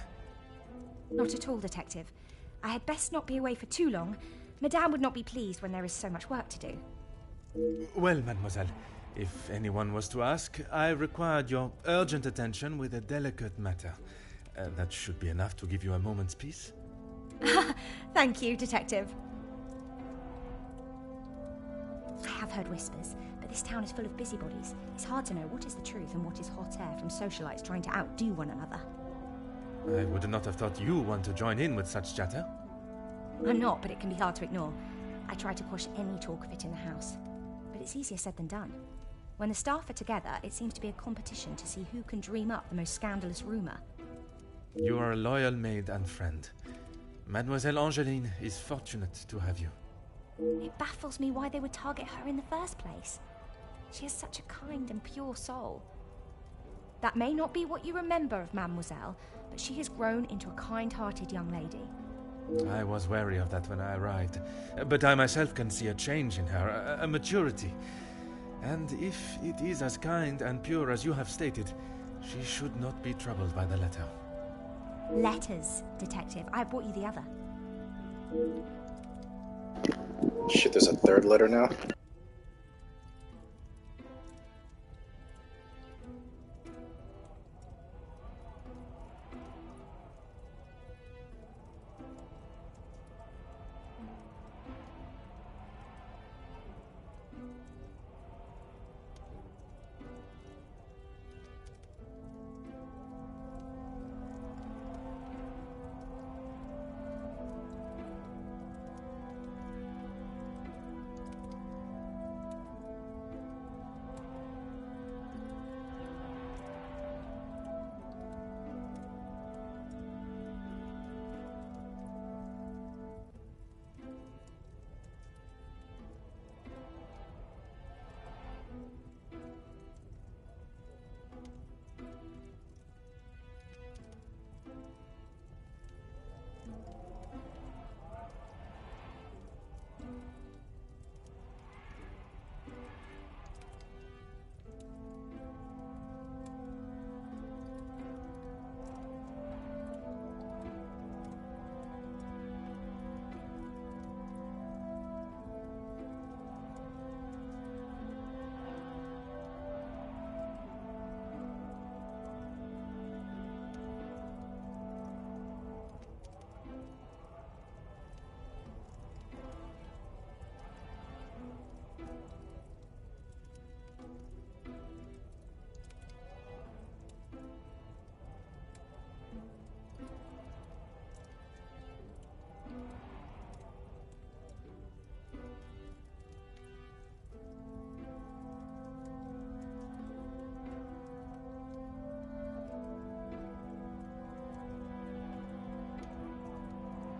Not at all, Detective. I had best not be away for too long. Madame would not be pleased when there is so much work to do. Well, mademoiselle, if anyone was to ask, I required your urgent attention with a delicate matter. That should be enough to give you a moment's peace. Thank you, Detective. I have heard whispers, but this town is full of busybodies. It's hard to know what is the truth and what is hot air from socialites trying to outdo one another. I would not have thought you want to join in with such chatter. I'm not, but it can be hard to ignore. I try to quash any talk of it in the house. But it's easier said than done. When the staff are together, it seems to be a competition to see who can dream up the most scandalous rumour. You are a loyal maid and friend. Mademoiselle Angeline is fortunate to have you. It baffles me why they would target her in the first place. She has such a kind and pure soul. That may not be what you remember of Mademoiselle, but she has grown into a kind-hearted young lady. I was wary of that when I arrived, but I myself can see a change in her, a maturity. And if it is as kind and pure as you have stated, she should not be troubled by the letter. Letters, Detective. I brought you the other. Shit, there's a third letter now?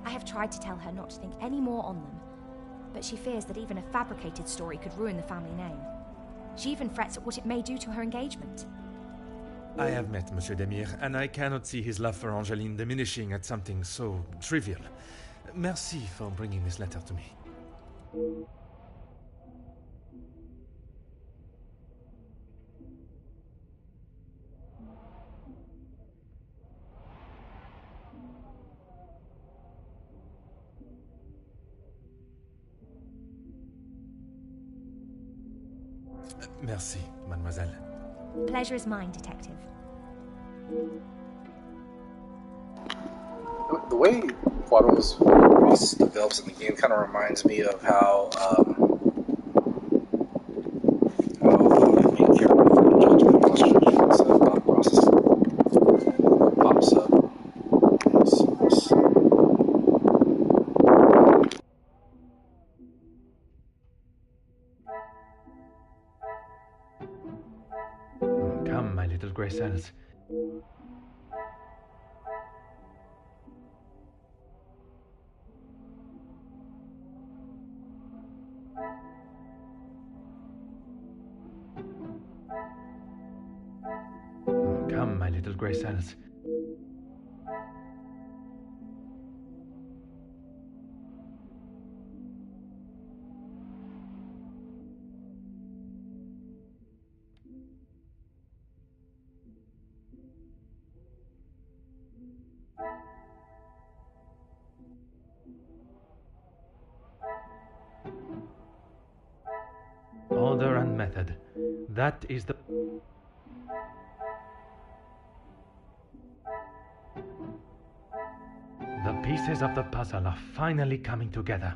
I have tried to tell her not to think any more on them, but she fears that even a fabricated story could ruin the family name. She even frets at what it may do to her engagement. I have met Monsieur Demire, and I cannot see his love for Angeline diminishing at something so trivial. Merci for bringing this letter to me. Merci, mademoiselle. Pleasure is mine, Detective. The way Poirot's voice develops in the game kind of reminds me of how the main character from Judgment Bosch thought process pops up. Come, my little grey cells. Come, my little grey cells. Order and method. That is the... The pieces of the puzzle are finally coming together.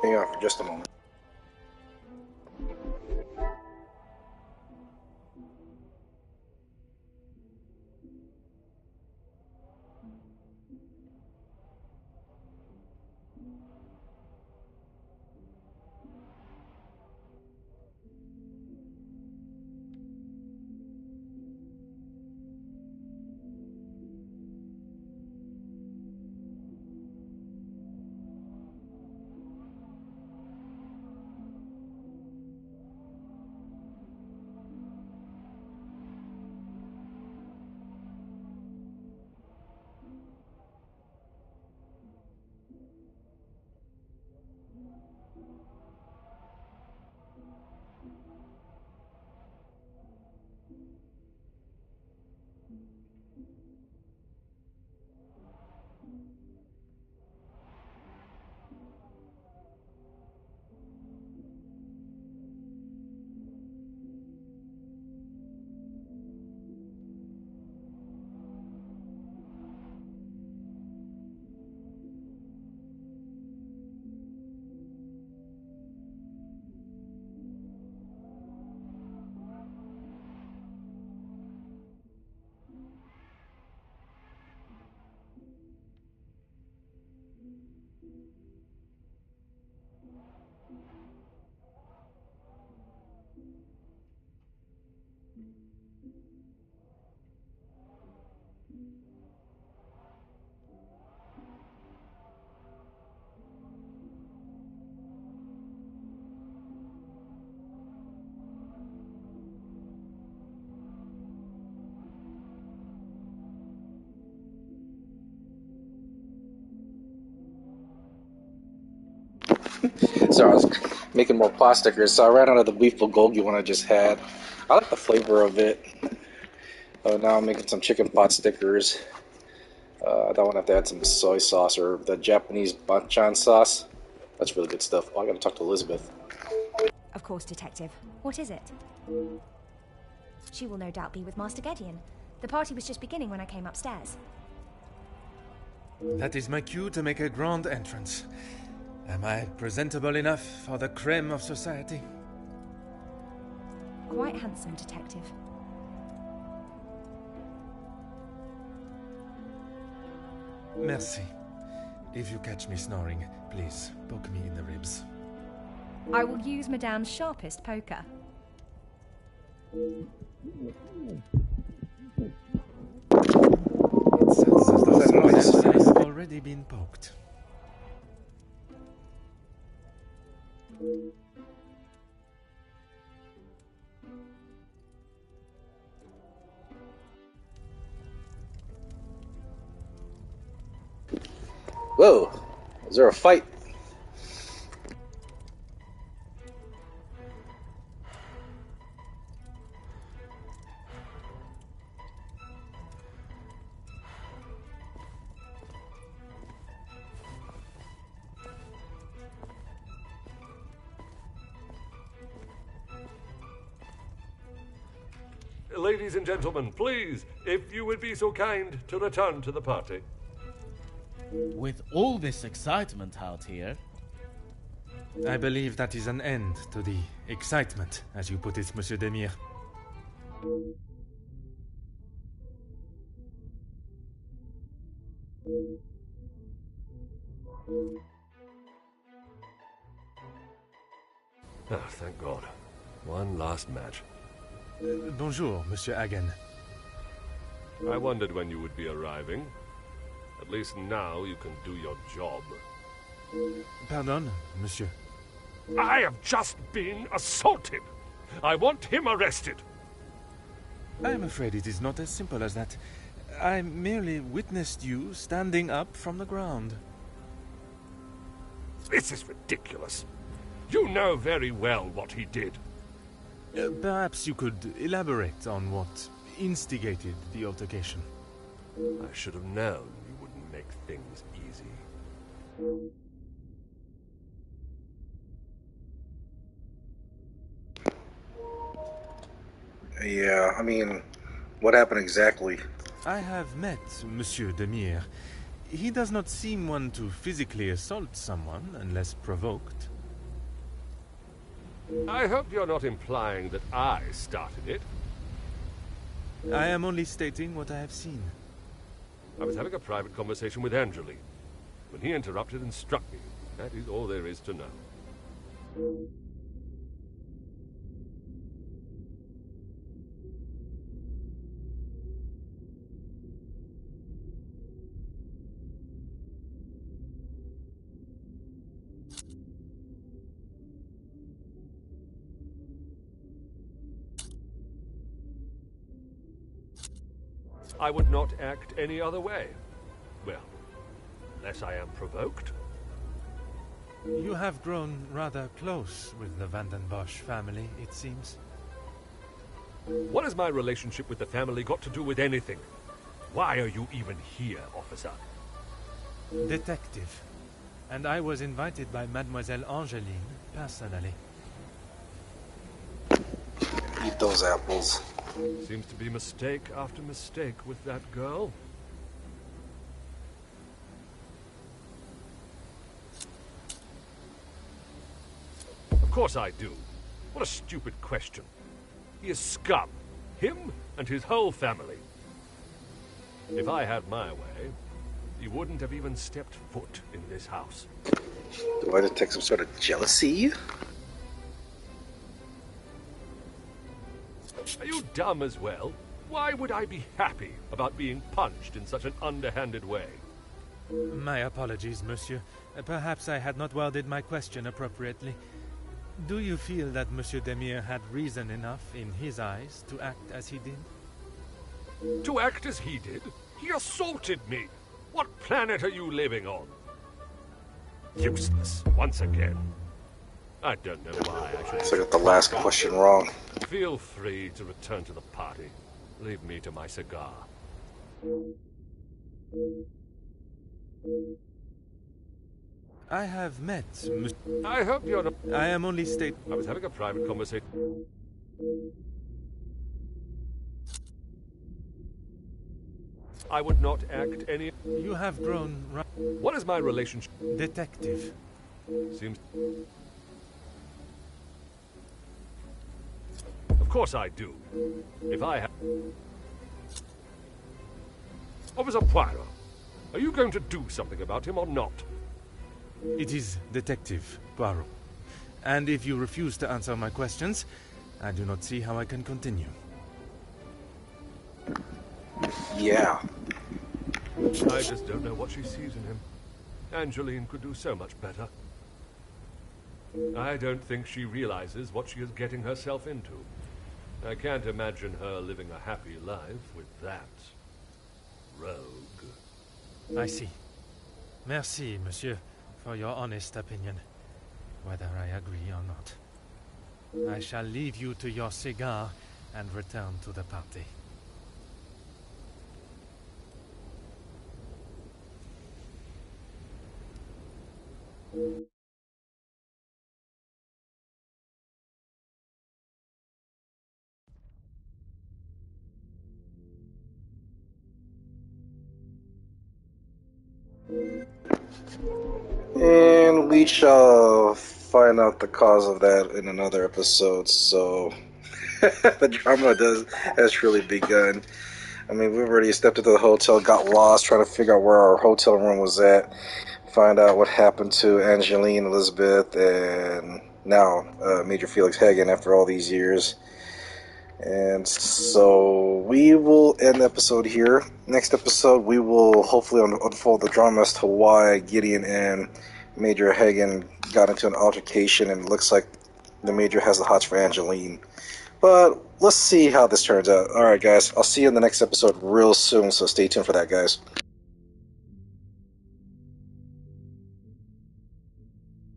Hang on for just a moment. So I was making more pot stickers, so I ran out of the beef bulgogi one I just had. I like the flavor of it. Now I'm making some chicken pot stickers. That one I have to add some soy sauce or the Japanese banchan sauce. That's really good stuff. Oh, I gotta talk to Elizabeth. Of course, Detective. What is it? She will no doubt be with Master Gideon. The party was just beginning when I came upstairs. That is my cue to make a grand entrance. Am I presentable enough for the creme of society? Quite handsome, Detective. Merci. If you catch me snoring, please poke me in the ribs. I will use Madame's sharpest poker. It sounds as though someone else has already been poked. Whoa! Is there a fight? Ladies and gentlemen, please, if you would be so kind to return to the party. With all this excitement out here, I believe that is an end to the excitement, as you put it, Monsieur Demire. Ah, thank God. One last match. Bonjour, Monsieur Hagen. I wondered when you would be arriving. At least now you can do your job. Pardon, Monsieur. I have just been assaulted. I want him arrested. I am afraid it is not as simple as that. I merely witnessed you standing up from the ground. This is ridiculous. You know very well what he did. Perhaps you could elaborate on what instigated the altercation. I should have known you wouldn't make things easy. Yeah, I mean, what happened exactly? I have met Monsieur Demire. He does not seem one to physically assault someone unless provoked. I hope you're not implying that I started it. I am only stating what I have seen. I was having a private conversation with Angeline when he interrupted and struck me. That is all there is to know. I would not act any other way. Well, unless I am provoked. You have grown rather close with the Bosch family, it seems. What has my relationship with the family got to do with anything? Why are you even here, officer? Detective. And I was invited by Mademoiselle Angeline, personally. Eat those apples. Seems to be mistake after mistake with that girl. Of course I do. What a stupid question. He is scum. Him and his whole family. If I had my way, he wouldn't have even stepped foot in this house. Do I detect some sort of jealousy? Are you dumb as well? Why would I be happy about being punched in such an underhanded way? My apologies, monsieur. Perhaps I had not worded my question appropriately. Do you feel that Monsieur Demire had reason enough in his eyes to act as he did? To act as he did? He assaulted me! What planet are you living on? Useless, once again. I don't know why I should... So I got the last question wrong. Feel free to return to the party. Leave me to my cigar. I have met I hope you're not... I am only I was having a private conversation. I would not act any... You have grown... What is my relationship? Detective. Seems... Of course I do. If I have... Officer Poirot, are you going to do something about him or not? It is Detective Poirot. And if you refuse to answer my questions, I do not see how I can continue. Yeah. I just don't know what she sees in him. Angeline could do so much better. I don't think she realizes what she is getting herself into. I can't imagine her living a happy life with that rogue. I see. Merci, monsieur, for your honest opinion, whether I agree or not. I shall leave you to your cigar and return to the party. And we shall find out the cause of that in another episode, so the drama has truly begun. I mean, we've already stepped into the hotel, got lost, trying to figure out where our hotel room was at, find out what happened to Angeline Elizabeth, and now Major Felix Hagen after all these years. And so we will end the episode here. Next episode, we will hopefully unfold the drama as to why Gideon and Major Hagen got into an altercation, and it looks like the Major has the hots for Angeline. But let's see how this turns out. Alright guys, I'll see you in the next episode real soon, so stay tuned for that, guys.